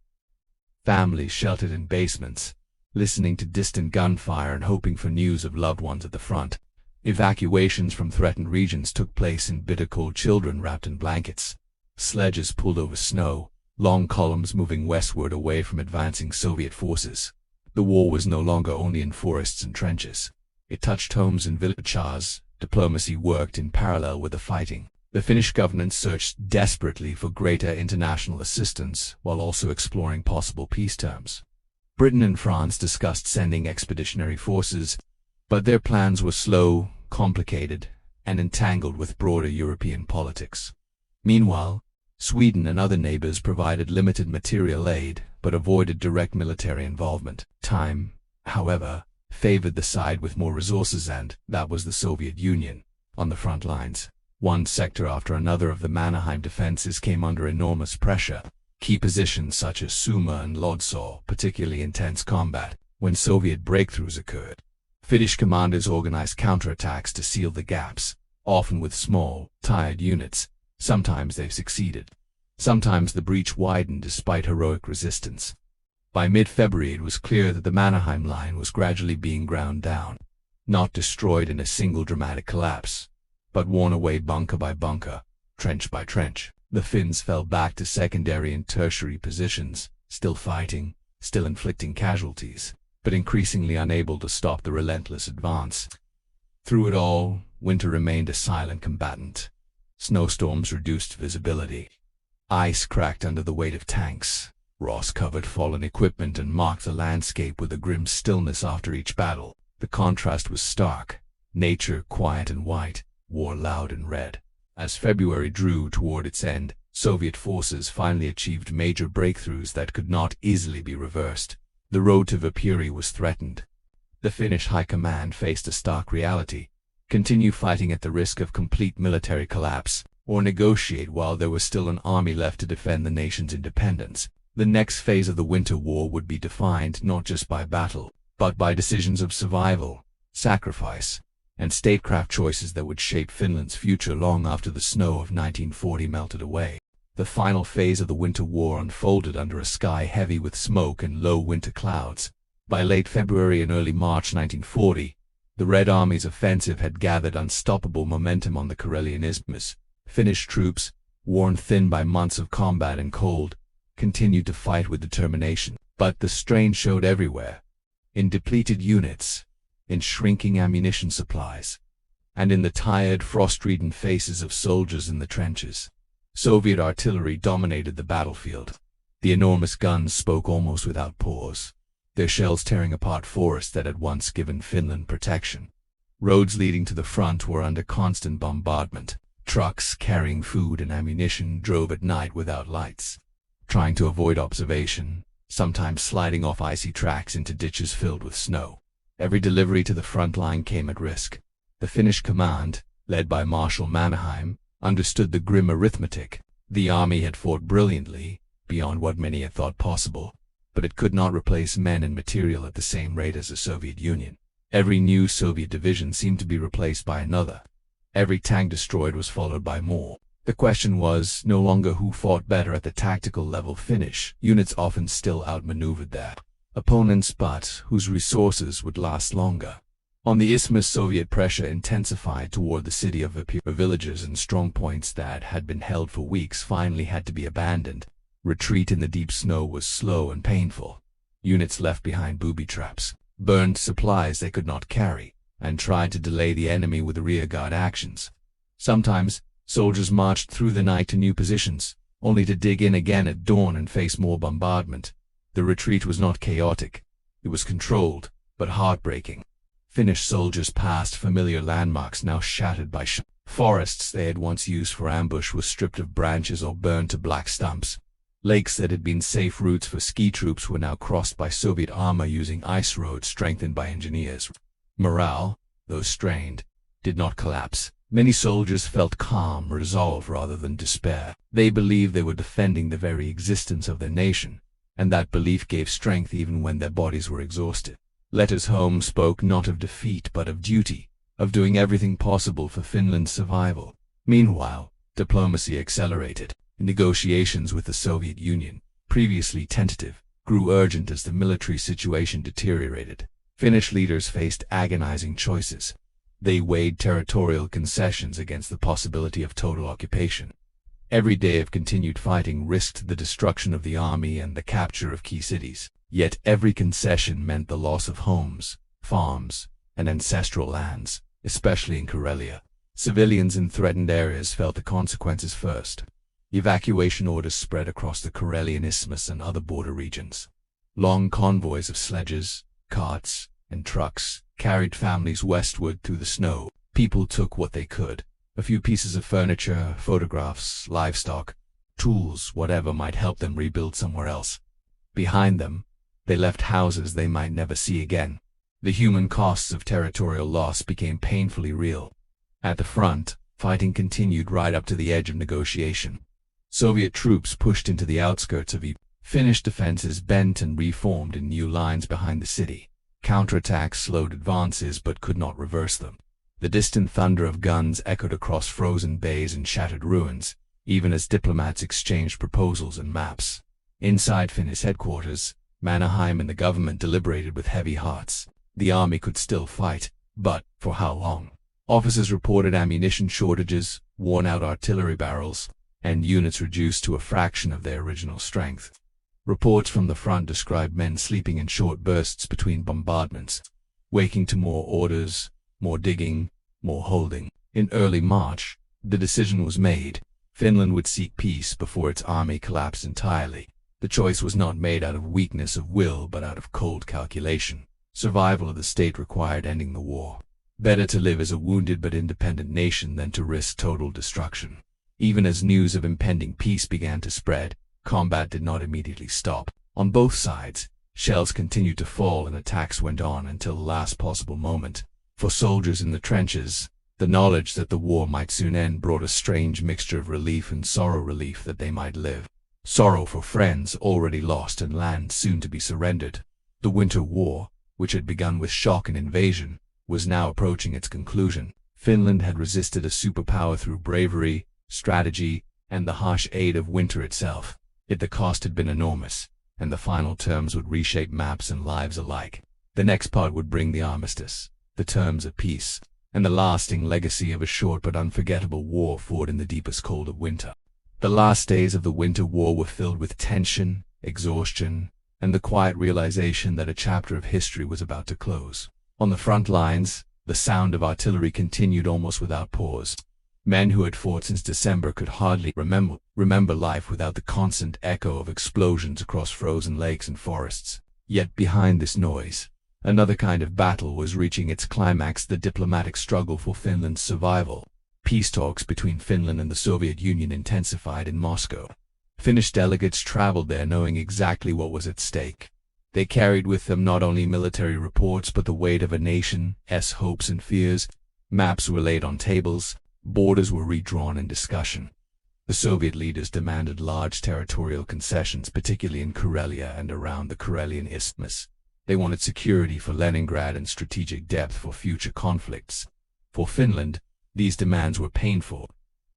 Families sheltered in basements, listening to distant gunfire and hoping for news of loved ones at the front. Evacuations from threatened regions took place in bitter cold, children wrapped in blankets. Sledges pulled over snow, long columns moving westward away from advancing Soviet forces. The war was no longer only in forests and trenches. It touched homes and villages. Diplomacy worked in parallel with the fighting. The Finnish government searched desperately for greater international assistance while also exploring possible peace terms. Britain and France discussed sending expeditionary forces, but their plans were slow, complicated, and entangled with broader European politics. Meanwhile, Sweden and other neighbors provided limited material aid, but avoided direct military involvement. Time, however, favored the side with more resources, and that was the Soviet Union. On the front lines, one sector after another of the Mannerheim defenses came under enormous pressure. Key positions such as Suma and Lodz saw particularly intense combat. When Soviet breakthroughs occurred, Finnish commanders organized counterattacks to seal the gaps, often with small, tired units. Sometimes they succeeded. Sometimes the breach widened despite heroic resistance. By mid-February it was clear that the Mannerheim line was gradually being ground down, not destroyed in a single dramatic collapse, but worn away bunker by bunker, trench by trench. The Finns fell back to secondary and tertiary positions, still fighting, still inflicting casualties, but increasingly unable to stop the relentless advance. Through it all, winter remained a silent combatant. Snowstorms reduced visibility. Ice cracked under the weight of tanks. Frost covered fallen equipment and marked the landscape with a grim stillness after each battle. The contrast was stark. Nature, quiet and white, war loud and red. As February drew toward its end, Soviet forces finally achieved major breakthroughs that could not easily be reversed. The road to Vapori was threatened. The Finnish High Command faced a stark reality: continue fighting at the risk of complete military collapse, or negotiate while there was still an army left to defend the nation's independence. The next phase of the Winter War would be defined not just by battle, but by decisions of survival, sacrifice, and statecraft choices that would shape Finland's future long after the snow of 1940 melted away. The final phase of the Winter War unfolded under a sky heavy with smoke and low winter clouds. By late February and early March 1940, the Red Army's offensive had gathered unstoppable momentum on the Karelian Isthmus. Finnish troops, worn thin by months of combat and cold, continued to fight with determination. But the strain showed everywhere: in depleted units, in shrinking ammunition supplies, and in the tired, frost-ridden faces of soldiers in the trenches. Soviet artillery dominated the battlefield. The enormous guns spoke almost without pause, their shells tearing apart forests that had once given Finland protection. Roads leading to the front were under constant bombardment. Trucks carrying food and ammunition drove at night without lights, trying to avoid observation, sometimes sliding off icy tracks into ditches filled with snow. Every delivery to the front line came at risk. The Finnish command, led by Marshal Mannerheim, understood the grim arithmetic. The army had fought brilliantly, beyond what many had thought possible, but it could not replace men and material at the same rate as the Soviet Union. Every new Soviet division seemed to be replaced by another. Every tank destroyed was followed by more. The question was no longer who fought better at the tactical level. Finnish units often still outmaneuvered their opponents, but whose resources would last longer. On the isthmus, Soviet pressure intensified toward the city of Vipers. Villages and strong points that had been held for weeks finally had to be abandoned. Retreat in the deep snow was slow and painful. Units left behind booby traps, burned supplies they could not carry, and tried to delay the enemy with rearguard actions. Sometimes, soldiers marched through the night to new positions, only to dig in again at dawn and face more bombardment. The retreat was not chaotic. It was controlled, but heartbreaking. Finnish soldiers passed familiar landmarks now shattered by forests they had once used for ambush were stripped of branches or burned to black stumps. Lakes that had been safe routes for ski troops were now crossed by Soviet armor using ice roads strengthened by engineers. Morale, though strained, did not collapse. Many soldiers felt calm resolve rather than despair. They believed they were defending the very existence of their nation, and that belief gave strength even when their bodies were exhausted. Letters home spoke not of defeat but of duty, of doing everything possible for Finland's survival. Meanwhile, diplomacy accelerated. Negotiations with the Soviet Union, previously tentative, grew urgent as the military situation deteriorated. Finnish leaders faced agonizing choices. They weighed territorial concessions against the possibility of total occupation. Every day of continued fighting risked the destruction of the army and the capture of key cities. Yet every concession meant the loss of homes, farms, and ancestral lands, especially in Karelia. Civilians in threatened areas felt the consequences first. Evacuation orders spread across the Karelian Isthmus and other border regions. Long convoys of sledges, carts, and trucks carried families westward through the snow. People took what they could: a few pieces of furniture, photographs, livestock, tools, whatever might help them rebuild somewhere else. Behind them, they left houses they might never see again. The human costs of territorial loss became painfully real. At the front, fighting continued right up to the edge of negotiation. Soviet troops pushed into the outskirts of Finnish defenses bent and reformed in new lines behind the city. Counterattacks slowed advances but could not reverse them. The distant thunder of guns echoed across frozen bays and shattered ruins, even as diplomats exchanged proposals and maps. Inside Finnish headquarters, Mannerheim and the government deliberated with heavy hearts. The army could still fight, but for how long? Officers reported ammunition shortages, worn-out artillery barrels, and units reduced to a fraction of their original strength. Reports from the front described men sleeping in short bursts between bombardments, waking to more orders, more digging, more holding. In early March, the decision was made. Finland would seek peace before its army collapsed entirely. The choice was not made out of weakness of will but out of cold calculation. Survival of the state required ending the war. Better to live as a wounded but independent nation than to risk total destruction. Even as news of impending peace began to spread, combat did not immediately stop. On both sides, shells continued to fall and attacks went on until the last possible moment. For soldiers in the trenches, the knowledge that the war might soon end brought a strange mixture of relief and sorrow. Relief that they might live. Sorrow for friends already lost and land soon to be surrendered. The Winter War, which had begun with shock and invasion, was now approaching its conclusion. Finland had resisted a superpower through bravery, strategy, and the harsh aid of winter itself. Yet the cost had been enormous, and the final terms would reshape maps and lives alike. The next part would bring the armistice, the terms of peace, and the lasting legacy of a short but unforgettable war fought in the deepest cold of winter. The last days of the Winter War were filled with tension, exhaustion, and the quiet realization that a chapter of history was about to close. On the front lines, the sound of artillery continued almost without pause. Men who had fought since December could hardly remember life without the constant echo of explosions across frozen lakes and forests. Yet behind this noise, Another kind of battle was reaching its climax: the diplomatic struggle for Finland's survival. Peace talks between Finland and the Soviet Union intensified in Moscow. Finnish delegates traveled there knowing exactly what was at stake. They carried with them not only military reports but the weight of a nation's hopes and fears. Maps were laid on tables, borders were redrawn in discussion. The Soviet leaders demanded large territorial concessions, particularly in Karelia and around the Karelian Isthmus. They wanted security for Leningrad and strategic depth for future conflicts. For Finland, these demands were painful.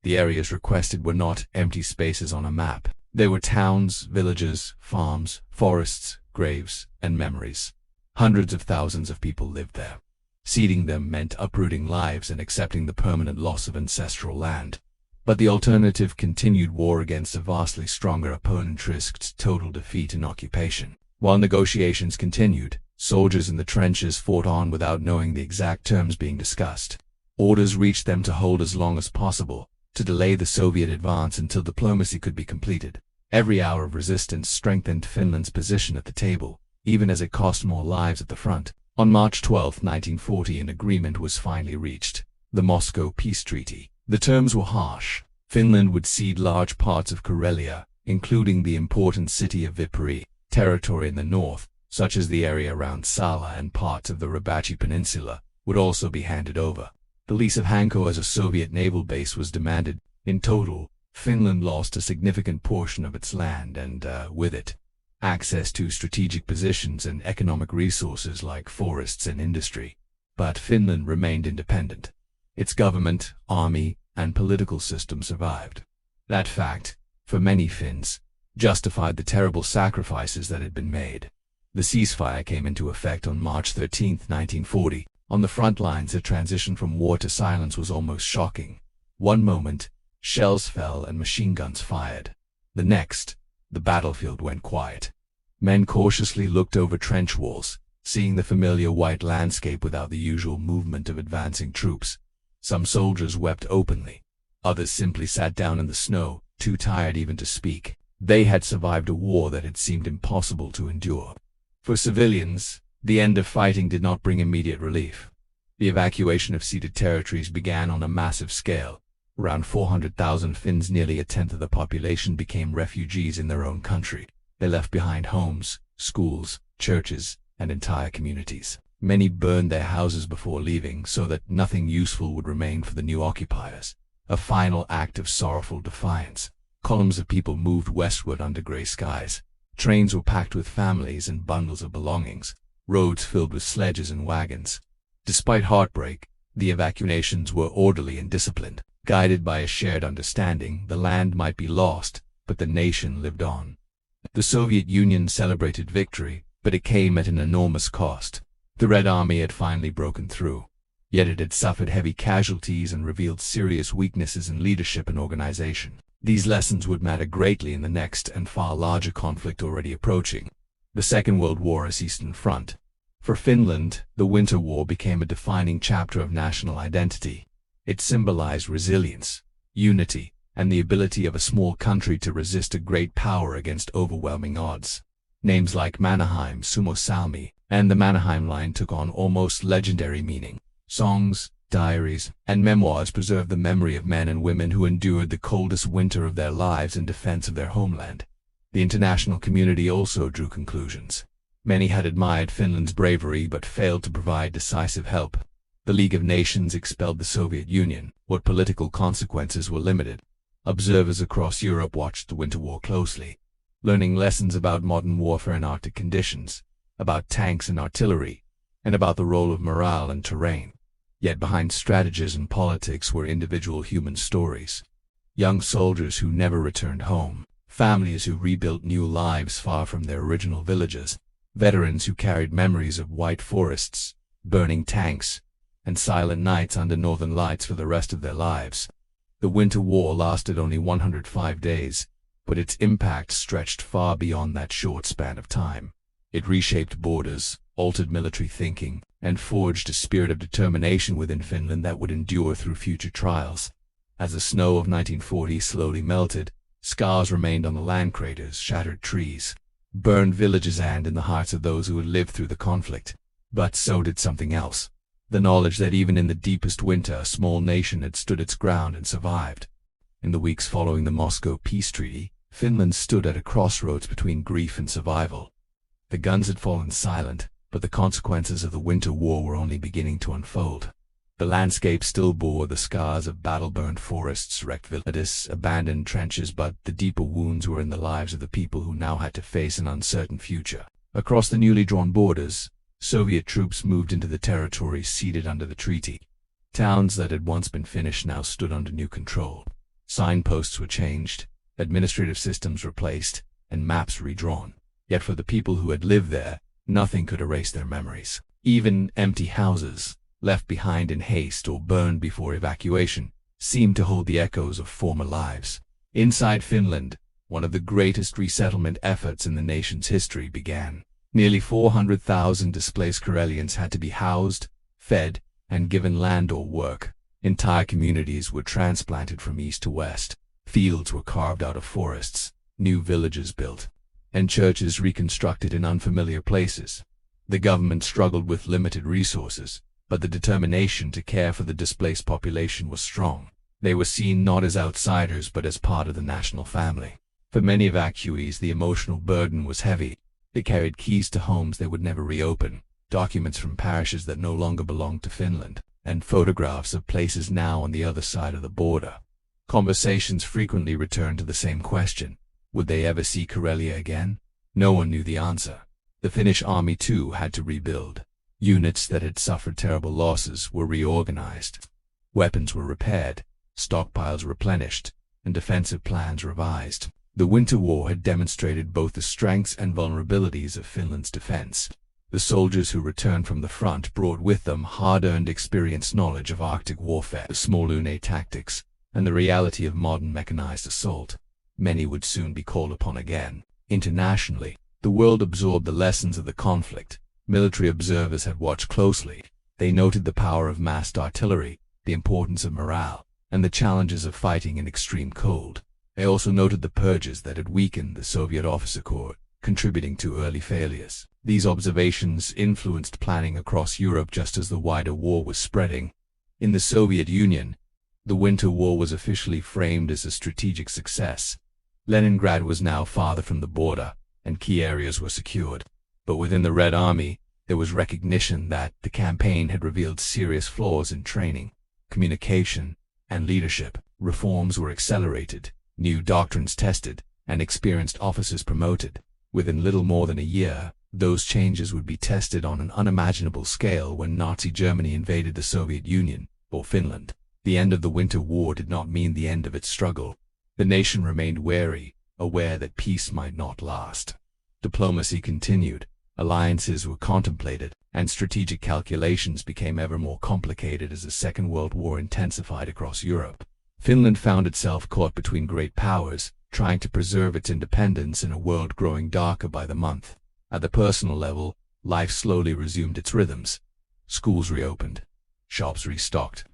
The areas requested were not empty spaces on a map. They were towns, villages, farms, forests, graves, and memories. Hundreds of thousands of people lived there. Ceding them meant uprooting lives and accepting the permanent loss of ancestral land. But the alternative: continued war against a vastly stronger opponent, risked total defeat and occupation. While negotiations continued, soldiers in the trenches fought on without knowing the exact terms being discussed. Orders reached them to hold as long as possible, to delay the Soviet advance until diplomacy could be completed. Every hour of resistance strengthened Finland's position at the table, even as it cost more lives at the front. On March 12, 1940, an agreement was finally reached: the Moscow Peace Treaty. The terms were harsh. Finland would cede large parts of Karelia, including the important city of Viipuri. Territory in the north, such as the area around Salla and parts of the Rabachi Peninsula, would also be handed over. The lease of Hanko as a Soviet naval base was demanded. In total, Finland lost a significant portion of its land and, with it, access to strategic positions and economic resources like forests and industry. But Finland remained independent. Its government, army, and political system survived. That fact, for many Finns, justified the terrible sacrifices that had been made. The ceasefire came into effect on March 13, 1940. On the front lines, the transition from war to silence was almost shocking. One moment, shells fell and machine guns fired. The next, the battlefield went quiet. Men cautiously looked over trench walls, seeing the familiar white landscape without the usual movement of advancing troops. Some soldiers wept openly. Others simply sat down in the snow, too tired even to speak. They had survived a war that had seemed impossible to endure. For civilians, the end of fighting did not bring immediate relief. The evacuation of ceded territories began on a massive scale. Around 400,000 Finns, nearly a tenth of the population, became refugees in their own country. They left behind homes, schools, churches, and entire communities. Many burned their houses before leaving so that nothing useful would remain for the new occupiers. A final act of sorrowful defiance. Columns of people moved westward under gray skies. Trains were packed with families and bundles of belongings. Roads filled with sledges and wagons. Despite heartbreak, the evacuations were orderly and disciplined. Guided by a shared understanding, the land might be lost, but the nation lived on. The Soviet Union celebrated victory, but it came at an enormous cost. The Red Army had finally broken through. Yet it had suffered heavy casualties and revealed serious weaknesses in leadership and organization. These lessons would matter greatly in the next and far larger conflict already approaching: the Second World War as Eastern Front. For Finland, the Winter War became a defining chapter of national identity. It symbolized resilience, unity, and the ability of a small country to resist a great power against overwhelming odds. Names like Mannerheim, Suomussalmi, and the Mannerheim Line took on almost legendary meaning. Songs, diaries, and memoirs preserve the memory of men and women who endured the coldest winter of their lives in defense of their homeland. The international community also drew conclusions. Many had admired Finland's bravery but failed to provide decisive help. The League of Nations expelled the Soviet Union. What political consequences were limited. Observers across Europe watched the Winter War closely, learning lessons about modern warfare in Arctic conditions, about tanks and artillery, and about the role of morale and terrain. Yet behind strategies and politics were individual human stories. Young soldiers who never returned home, families who rebuilt new lives far from their original villages, veterans who carried memories of white forests, burning tanks, and silent nights under northern lights for the rest of their lives. The Winter War lasted only 105 days, but its impact stretched far beyond that short span of time. It reshaped borders, altered military thinking, and forged a spirit of determination within Finland that would endure through future trials. As the snow of 1940 slowly melted, scars remained on the land craters, shattered trees, burned villages, and in the hearts of those who had lived through the conflict. But so did something else. The knowledge that even in the deepest winter a small nation had stood its ground and survived. In the weeks following the Moscow Peace Treaty, Finland stood at a crossroads between grief and survival. The guns had fallen silent, but the consequences of the Winter War were only beginning to unfold. The landscape still bore the scars of battle-burned forests, wrecked villages, abandoned trenches, but the deeper wounds were in the lives of the people who now had to face an uncertain future. Across the newly drawn borders, Soviet troops moved into the territories ceded under the treaty. Towns that had once been Finnish now stood under new control. Signposts were changed, administrative systems replaced, and maps redrawn. Yet for the people who had lived there, nothing could erase their memories. Even empty houses, left behind in haste or burned before evacuation, seemed to hold the echoes of former lives. Inside Finland, one of the greatest resettlement efforts in the nation's history began. Nearly 400,000 displaced Karelians had to be housed, fed, and given land or work. Entire communities were transplanted from east to west. Fields were carved out of forests, new villages built, and churches reconstructed in unfamiliar places. The government struggled with limited resources, but the determination to care for the displaced population was strong. They were seen not as outsiders but as part of the national family. For many evacuees, the emotional burden was heavy. They carried keys to homes they would never reopen, documents from parishes that no longer belonged to Finland, and photographs of places now on the other side of the border. Conversations frequently returned to the same question: would they ever see Karelia again? No one knew the answer. The Finnish army, too, had to rebuild. Units that had suffered terrible losses were reorganized. Weapons were repaired, stockpiles replenished, and defensive plans revised. The Winter War had demonstrated both the strengths and vulnerabilities of Finland's defense. The soldiers who returned from the front brought with them hard-earned experience, knowledge of Arctic warfare, small unit tactics, and the reality of modern mechanized assault. Many would soon be called upon again. Internationally, the world absorbed the lessons of the conflict. Military observers had watched closely. They noted the power of massed artillery, the importance of morale, and the challenges of fighting in extreme cold. They also noted the purges that had weakened the Soviet officer corps, contributing to early failures. These observations influenced planning across Europe just as the wider war was spreading. In the Soviet Union, the Winter War was officially framed as a strategic success. Leningrad was now farther from the border, and key areas were secured. But within the Red Army, there was recognition that the campaign had revealed serious flaws in training, communication, and leadership. Reforms were accelerated, new doctrines tested, and experienced officers promoted. Within little more than a year, those changes would be tested on an unimaginable scale when Nazi Germany invaded the Soviet Union, or Finland. The end of the Winter War did not mean the end of its struggle. The nation remained wary, aware that peace might not last. Diplomacy continued, alliances were contemplated, and strategic calculations became ever more complicated as the Second World War intensified across Europe. Finland found itself caught between great powers, trying to preserve its independence in a world growing darker by the month. At the personal level, life slowly resumed its rhythms. Schools reopened. Shops restocked.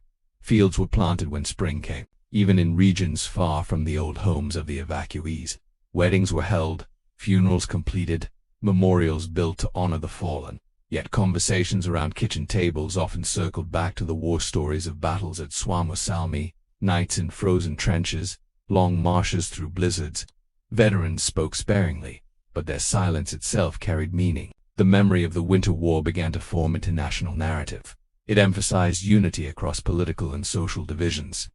Fields were planted when spring came. Even in regions far from the old homes of the evacuees, weddings were held, funerals completed, memorials built to honor the fallen. Yet conversations around kitchen tables often circled back to the war stories of battles at Suomussalmi, nights in frozen trenches, long marches through blizzards. Veterans spoke sparingly, but their silence itself carried meaning. The memory of the Winter War began to form into national narrative. It emphasized unity across political and social divisions.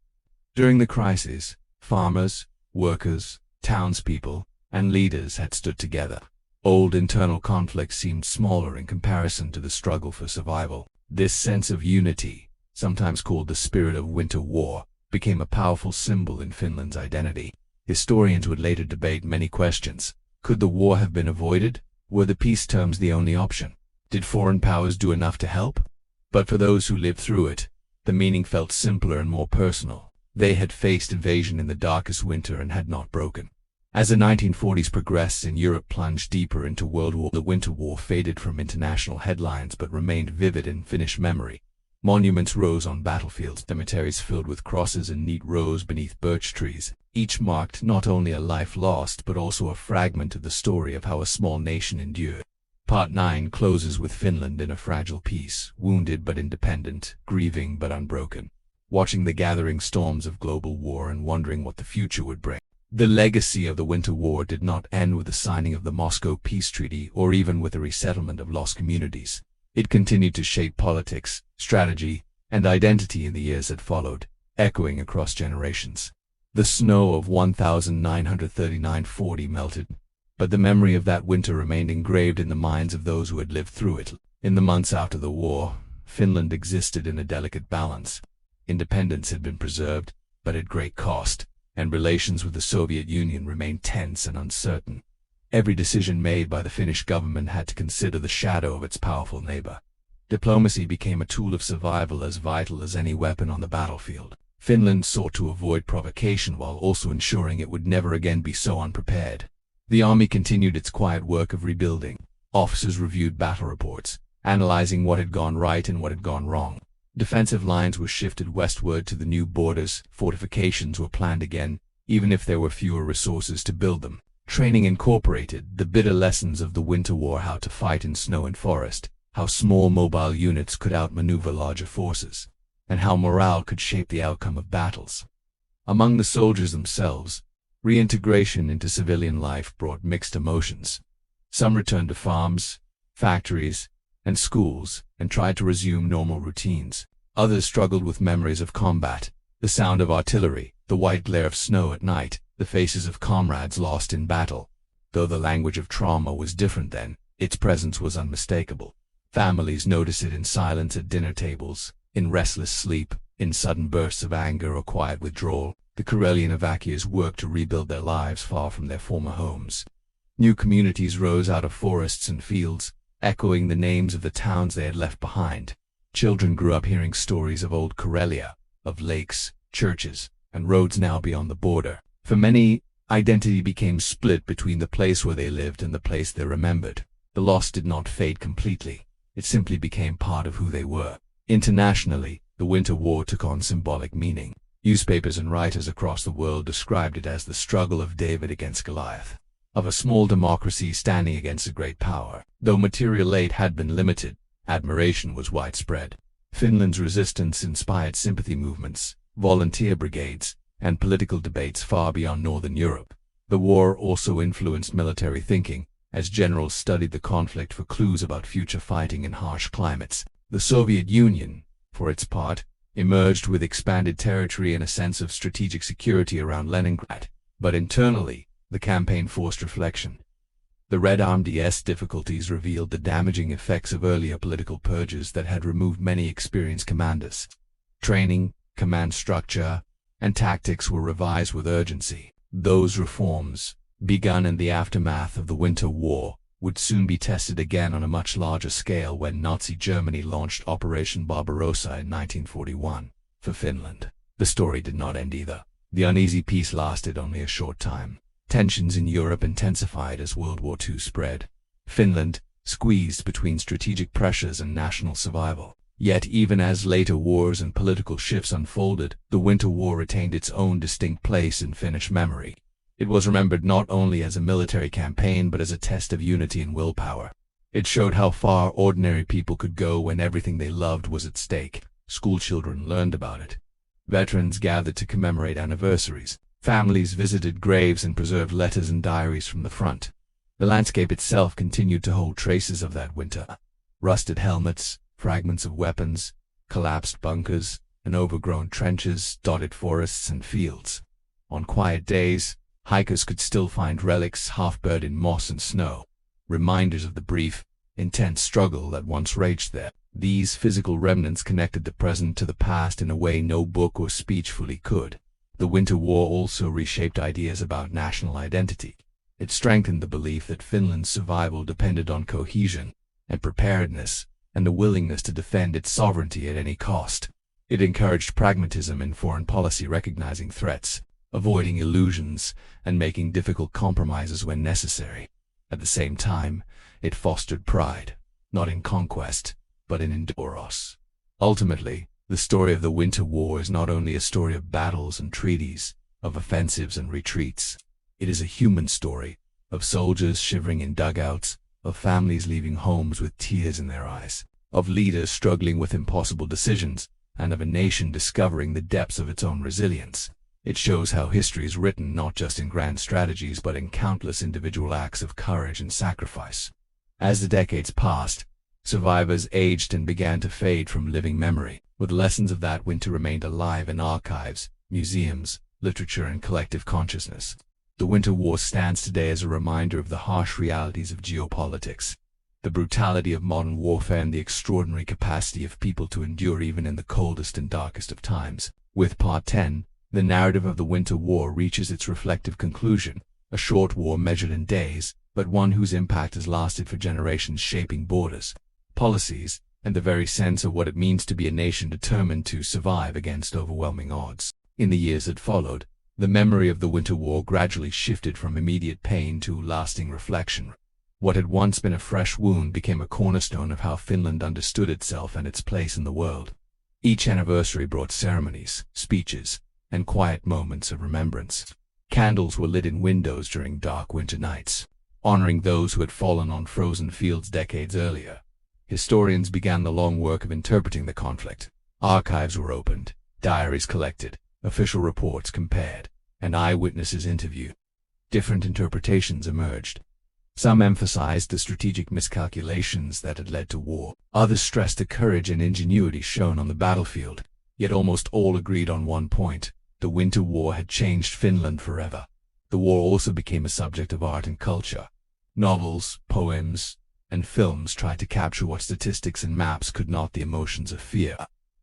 During the crisis, farmers, workers, townspeople, and leaders had stood together. Old internal conflicts seemed smaller in comparison to the struggle for survival. This sense of unity, sometimes called the spirit of Winter War, became a powerful symbol in Finland's identity. Historians would later debate many questions. Could the war have been avoided? Were the peace terms the only option? Did foreign powers do enough to help? But for those who lived through it, the meaning felt simpler and more personal. They had faced invasion in the darkest winter and had not broken. As the 1940s progressed and Europe plunged deeper into World War, the Winter War faded from international headlines but remained vivid in Finnish memory. Monuments rose on battlefields, cemeteries filled with crosses in neat rows beneath birch trees. Each marked not only a life lost but also a fragment of the story of how a small nation endured. Part 9 closes with Finland in a fragile peace, wounded but independent, grieving but unbroken, watching the gathering storms of global war and wondering what the future would bring. The legacy of the Winter War did not end with the signing of the Moscow Peace Treaty or even with the resettlement of lost communities. It continued to shape politics, strategy, and identity in the years that followed, echoing across generations. The snow of 1939-40 melted, but the memory of that winter remained engraved in the minds of those who had lived through it. In the months after the war, Finland existed in a delicate balance. Independence had been preserved, but at great cost, and relations with the Soviet Union remained tense and uncertain. Every decision made by the Finnish government had to consider the shadow of its powerful neighbor. Diplomacy became a tool of survival as vital as any weapon on the battlefield. Finland sought to avoid provocation while also ensuring it would never again be so unprepared. The army continued its quiet work of rebuilding. Officers reviewed battle reports, analyzing what had gone right and what had gone wrong. Defensive lines were shifted westward to the new borders, fortifications were planned again, even if there were fewer resources to build them. Training incorporated the bitter lessons of the Winter War: how to fight in snow and forest, how small mobile units could outmaneuver larger forces, and how morale could shape the outcome of battles. Among the soldiers themselves, reintegration into civilian life brought mixed emotions. Some returned to farms, factories, and schools and tried to resume normal routines. Others struggled with memories of combat, the sound of artillery, the white glare of snow at night, the faces of comrades lost in battle. Though the language of trauma was different then, its presence was unmistakable. Families noticed it in silence at dinner tables, in restless sleep, in sudden bursts of anger or quiet withdrawal. The Karelian evacuees worked to rebuild their lives far from their former homes. New communities rose out of forests and fields, echoing the names of the towns they had left behind. Children grew up hearing stories of old Karelia, of lakes, churches, and roads now beyond the border. For many, identity became split between the place where they lived and the place they remembered. The loss did not fade completely. It simply became part of who they were. Internationally, the Winter War took on symbolic meaning. Newspapers and writers across the world described it as the struggle of David against Goliath, of a small democracy standing against a great power. Though material aid had been limited, admiration was widespread. Finland's resistance inspired sympathy movements, volunteer brigades, and political debates far beyond Northern Europe. The war also influenced military thinking, as generals studied the conflict for clues about future fighting in harsh climates. The Soviet Union, for its part, emerged with expanded territory and a sense of strategic security around Leningrad. But internally, the campaign forced reflection. The Red Army's difficulties revealed the damaging effects of earlier political purges that had removed many experienced commanders. Training, command structure, and tactics were revised with urgency. Those reforms, begun in the aftermath of the Winter War, would soon be tested again on a much larger scale when Nazi Germany launched Operation Barbarossa in 1941. For Finland, the story did not end either. The uneasy peace lasted only a short time. Tensions in Europe intensified as World War II spread. Finland, squeezed between strategic pressures and national survival. Yet even as later wars and political shifts unfolded, the Winter War retained its own distinct place in Finnish memory. It was remembered not only as a military campaign but as a test of unity and willpower. It showed how far ordinary people could go when everything they loved was at stake. Schoolchildren learned about it. Veterans gathered to commemorate anniversaries. Families visited graves and preserved letters and diaries from the front. The landscape itself continued to hold traces of that winter. Rusted helmets, fragments of weapons, collapsed bunkers, and overgrown trenches dotted forests and fields. On quiet days, hikers could still find relics half-buried in moss and snow, reminders of the brief, intense struggle that once raged there. These physical remnants connected the present to the past in a way no book or speech fully could. The Winter War also reshaped ideas about national identity. It strengthened the belief that Finland's survival depended on cohesion and preparedness and the willingness to defend its sovereignty at any cost. It encouraged pragmatism in foreign policy, recognizing threats, avoiding illusions, and making difficult compromises when necessary. At the same time, it fostered pride, not in conquest, but in endurance. Ultimately, the story of the Winter War is not only a story of battles and treaties, of offensives and retreats. It is a human story, of soldiers shivering in dugouts, of families leaving homes with tears in their eyes, of leaders struggling with impossible decisions, and of a nation discovering the depths of its own resilience. It shows how history is written not just in grand strategies but in countless individual acts of courage and sacrifice. As the decades passed, survivors aged and began to fade from living memory, with lessons of that winter remained alive in archives, museums, literature, and collective consciousness. The Winter War stands today as a reminder of the harsh realities of geopolitics, the brutality of modern warfare, and the extraordinary capacity of people to endure even in the coldest and darkest of times. With Part 10, the narrative of the Winter War reaches its reflective conclusion, a short war measured in days, but one whose impact has lasted for generations, shaping borders, policies, and the very sense of what it means to be a nation determined to survive against overwhelming odds. In the years that followed, the memory of the Winter War gradually shifted from immediate pain to lasting reflection. What had once been a fresh wound became a cornerstone of how Finland understood itself and its place in the world. Each anniversary brought ceremonies, speeches, and quiet moments of remembrance. Candles were lit in windows during dark winter nights, honoring those who had fallen on frozen fields decades earlier. Historians began the long work of interpreting the conflict. Archives were opened, diaries collected, official reports compared, and eyewitnesses interviewed. Different interpretations emerged. Some emphasized the strategic miscalculations that had led to war. Others stressed the courage and ingenuity shown on the battlefield. Yet almost all agreed on one point: the Winter War had changed Finland forever. The war also became a subject of art and culture. Novels, poems, and films tried to capture what statistics and maps could not: the emotions of fear,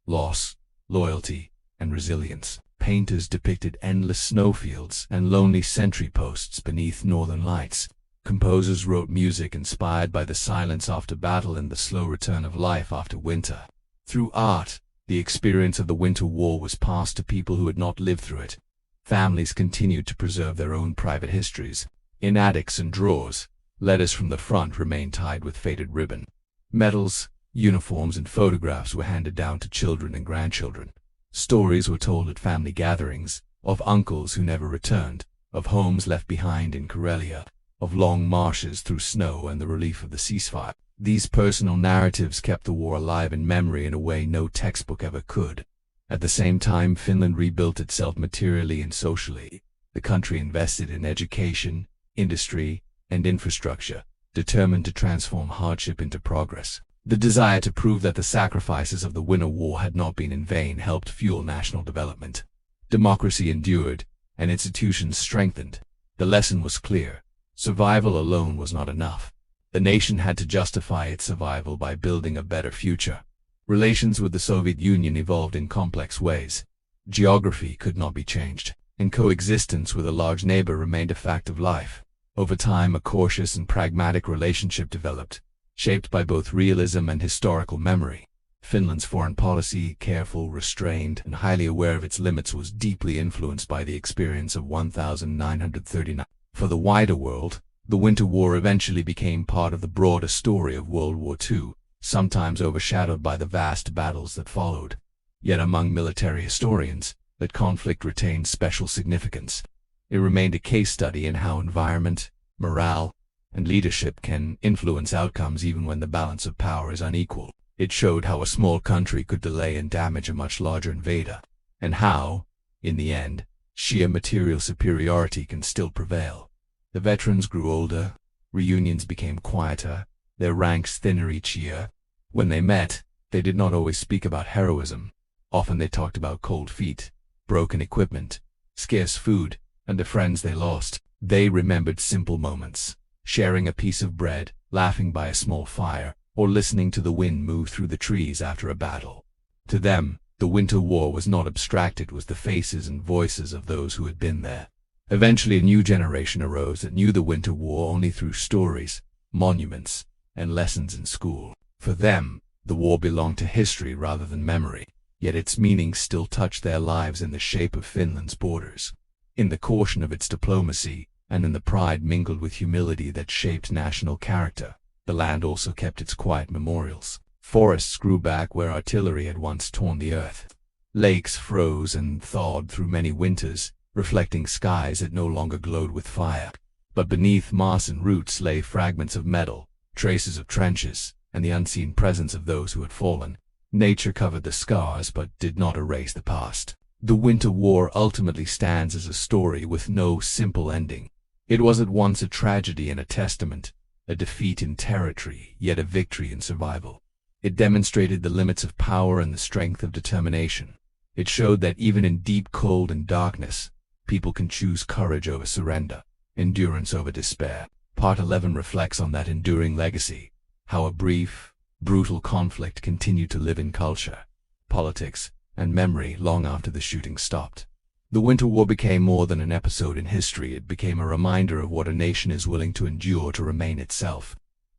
loss, loyalty, and resilience. Painters depicted endless snowfields and lonely sentry posts beneath northern lights. Composers wrote music inspired by the silence after battle and the slow return of life after winter. Through art, the experience of the Winter War was passed to people who had not lived through it. Families continued to preserve their own private histories. In attics and drawers, letters from the front remained tied with faded ribbon. Medals, uniforms, and photographs were handed down to children and grandchildren. Stories were told at family gatherings, of uncles who never returned, of homes left behind in Karelia, of long marches through snow and the relief of the ceasefire. These personal narratives kept the war alive in memory in a way no textbook ever could. At the same time, Finland rebuilt itself materially and socially. The country invested in education, industry, and infrastructure, determined to transform hardship into progress. The desire to prove that the sacrifices of the Winter War had not been in vain helped fuel national development. Democracy endured, and institutions strengthened. The lesson was clear: survival alone was not enough. The nation had to justify its survival by building a better future. Relations with the Soviet Union evolved in complex ways. Geography could not be changed, and coexistence with a large neighbor remained a fact of life. Over time, a cautious and pragmatic relationship developed, shaped by both realism and historical memory. Finland's foreign policy, careful, restrained, and highly aware of its limits, was deeply influenced by the experience of 1939. For the wider world, the Winter War eventually became part of the broader story of World War II, sometimes overshadowed by the vast battles that followed. Yet among military historians, that conflict retained special significance. It remained a case study in how environment, morale, and leadership can influence outcomes even when the balance of power is unequal. It showed how a small country could delay and damage a much larger invader, and how, in the end, sheer material superiority can still prevail. The veterans grew older, reunions became quieter, their ranks thinner each year. When they met, they did not always speak about heroism. Often they talked about cold feet, broken equipment, scarce food, and the friends they lost. They remembered simple moments: sharing a piece of bread, laughing by a small fire, or listening to the wind move through the trees after a battle. To them, the Winter War was not abstract, it was the faces and voices of those who had been there. Eventually a new generation arose that knew the Winter War only through stories, monuments, and lessons in school. For them, the war belonged to history rather than memory, yet its meaning still touched their lives in the shape of Finland's borders, in the caution of its diplomacy, and in the pride mingled with humility that shaped national character. The land also kept its quiet memorials. Forests grew back where artillery had once torn the earth. Lakes froze and thawed through many winters, reflecting skies that no longer glowed with fire. But beneath moss and roots lay fragments of metal, traces of trenches, and the unseen presence of those who had fallen. Nature covered the scars but did not erase the past. The Winter War ultimately stands as a story with no simple ending. It was at once a tragedy and a testament, a defeat in territory, yet a victory in survival. It demonstrated the limits of power and the strength of determination. It showed that even in deep cold and darkness, people can choose courage over surrender, endurance over despair. Part 11 reflects on that enduring legacy, how a brief, brutal conflict continued to live in culture, politics, and memory long after the shooting stopped. The Winter War became more than an episode in history. It became a reminder of what a nation is willing to endure to remain itself,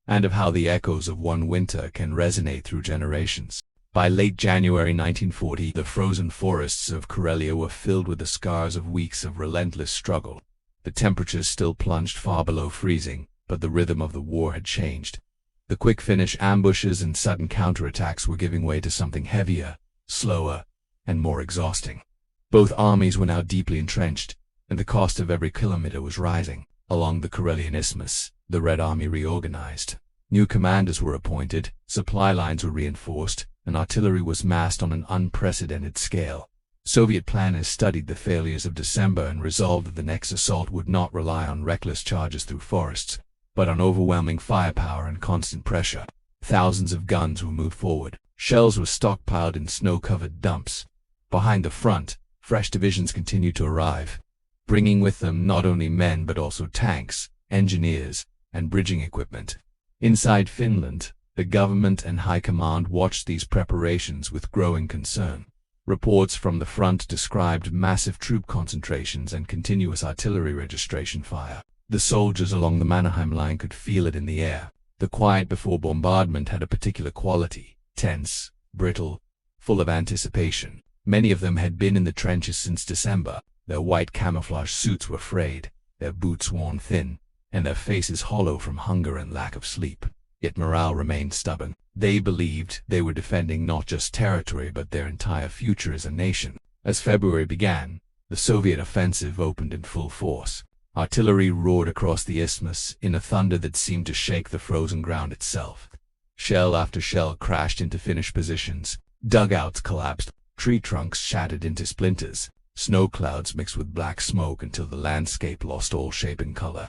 and of how the echoes of one winter can resonate through generations. By late January 1940, the frozen forests of Karelia were filled with the scars of weeks of relentless struggle. The temperatures still plunged far below freezing, but the rhythm of the war had changed. The quick-finish ambushes and sudden counterattacks were giving way to something heavier, slower, and more exhausting. Both armies were now deeply entrenched, and the cost of every kilometer was rising. Along the Karelian Isthmus, the Red Army reorganized. New commanders were appointed, supply lines were reinforced, and artillery was massed on an unprecedented scale. Soviet planners studied the failures of December and resolved that the next assault would not rely on reckless charges through forests, but on overwhelming firepower and constant pressure. Thousands of guns were moved forward. Shells were stockpiled in snow-covered dumps. Behind the front, fresh divisions continued to arrive, bringing with them not only men but also tanks, engineers, and bridging equipment. Inside Finland, the government and high command watched these preparations with growing concern. Reports from the front described massive troop concentrations and continuous artillery registration fire. The soldiers along the Mannerheim line could feel it in the air. The quiet before bombardment had a particular quality, tense, brittle, full of anticipation. Many of them had been in the trenches since December. Their white camouflage suits were frayed, their boots worn thin, and their faces hollow from hunger and lack of sleep. Yet morale remained stubborn. They believed they were defending not just territory but their entire future as a nation. As February began, the Soviet offensive opened in full force. Artillery roared across the isthmus in a thunder that seemed to shake the frozen ground itself. Shell after shell crashed into Finnish positions. Dugouts collapsed. Tree trunks shattered into splinters. Snow clouds mixed with black smoke until the landscape lost all shape and color.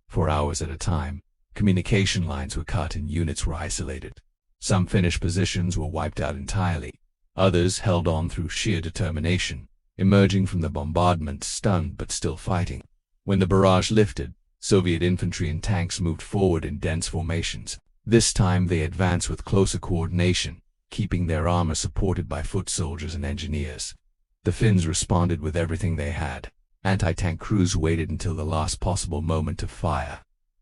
For hours at a time, communication lines were cut and units were isolated. Some Finnish positions were wiped out entirely. Others held on through sheer determination, emerging from the bombardment stunned but still fighting. When the barrage lifted, Soviet infantry and tanks moved forward in dense formations. This time they advanced with closer coordination, keeping their armor supported by foot soldiers and engineers. The Finns responded with everything they had. Anti-tank crews waited until the last possible moment to fire.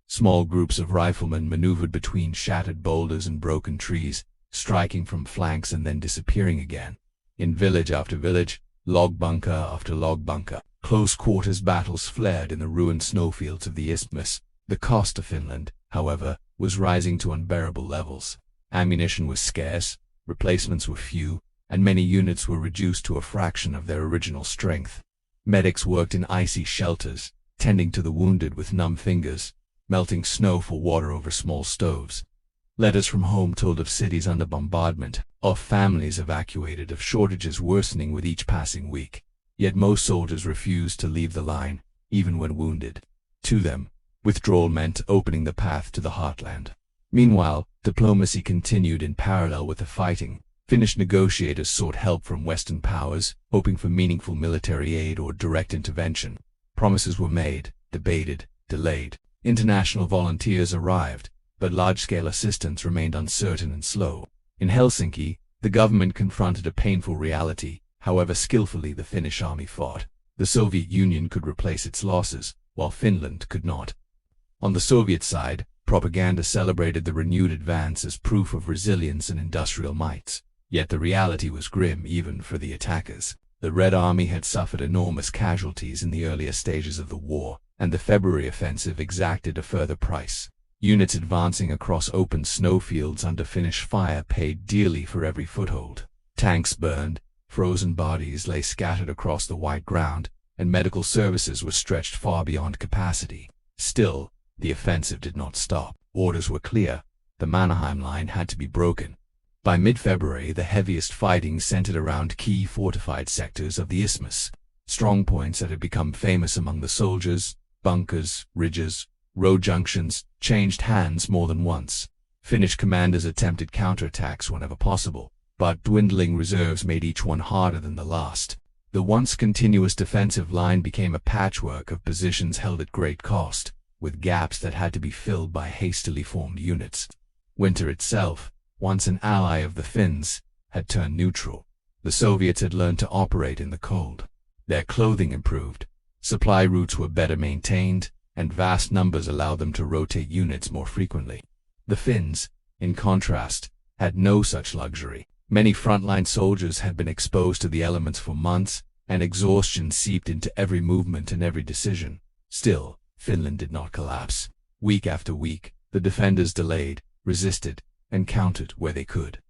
Small groups of riflemen maneuvered between shattered boulders and broken trees, striking from flanks and then disappearing again. In village after village, log bunker after log bunker, close-quarters battles flared in the ruined snowfields of the isthmus. The cost to Finland, however, was rising to unbearable levels. Ammunition was scarce, replacements were few, and many units were reduced to a fraction of their original strength. Medics worked in icy shelters, tending to the wounded with numb fingers, melting snow for water over small stoves. Letters from home told of cities under bombardment, of families evacuated, of shortages worsening with each passing week. Yet most soldiers refused to leave the line, even when wounded. To them, withdrawal meant opening the path to the heartland. Meanwhile, diplomacy continued in parallel with the fighting. Finnish negotiators sought help from Western powers, hoping for meaningful military aid or direct intervention. Promises were made, debated, delayed. International volunteers arrived, but large-scale assistance remained uncertain and slow. In Helsinki, the government confronted a painful reality. However skillfully the Finnish army fought, the Soviet Union could replace its losses, while Finland could not. On the Soviet side, propaganda celebrated the renewed advance as proof of resilience and industrial might. Yet the reality was grim even for the attackers. The Red Army had suffered enormous casualties in the earlier stages of the war, and the February offensive exacted a further price. Units advancing across open snowfields under Finnish fire paid dearly for every foothold. Tanks burned, frozen bodies lay scattered across the white ground, and medical services were stretched far beyond capacity. Still, the offensive did not stop. Orders were clear: the Mannerheim Line had to be broken. By mid-February, the heaviest fighting centered around key fortified sectors of the isthmus, strongpoints that had become famous among the soldiers. Bunkers, ridges, road junctions changed hands more than once. Finnish commanders attempted counterattacks whenever possible, but dwindling reserves made each one harder than the last. The once continuous defensive line became a patchwork of positions held at great cost, with gaps that had to be filled by hastily formed units. Winter itself, once an ally of the Finns, had turned neutral. The Soviets had learned to operate in the cold. Their clothing improved, supply routes were better maintained, and vast numbers allowed them to rotate units more frequently. The Finns, in contrast, had no such luxury. Many frontline soldiers had been exposed to the elements for months, and exhaustion seeped into every movement and every decision. Still, Finland did not collapse. Week after week, the defenders delayed, resisted, and countered where they could.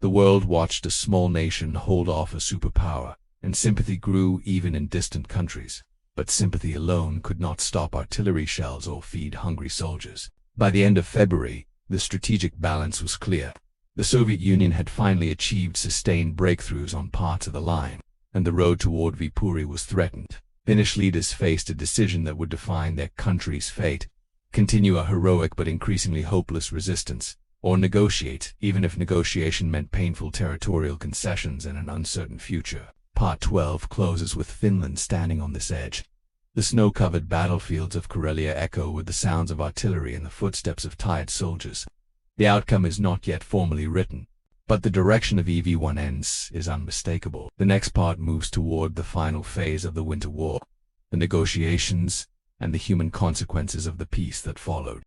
The world watched a small nation hold off a superpower, and sympathy grew even in distant countries. But sympathy alone could not stop artillery shells or feed hungry soldiers. By the end of February, the strategic balance was clear. The Soviet Union had finally achieved sustained breakthroughs on parts of the line, and the road toward Viipuri was threatened. Finnish leaders faced a decision that would define their country's fate: continue a heroic but increasingly hopeless resistance, or negotiate, even if negotiation meant painful territorial concessions and an uncertain future. Part 12 closes with Finland standing on this edge. The snow-covered battlefields of Karelia echo with the sounds of artillery and the footsteps of tired soldiers. The outcome is not yet formally written, but the direction of EV1 ends is unmistakable. The next part moves toward the final phase of the Winter War, the negotiations, and the human consequences of the peace that followed.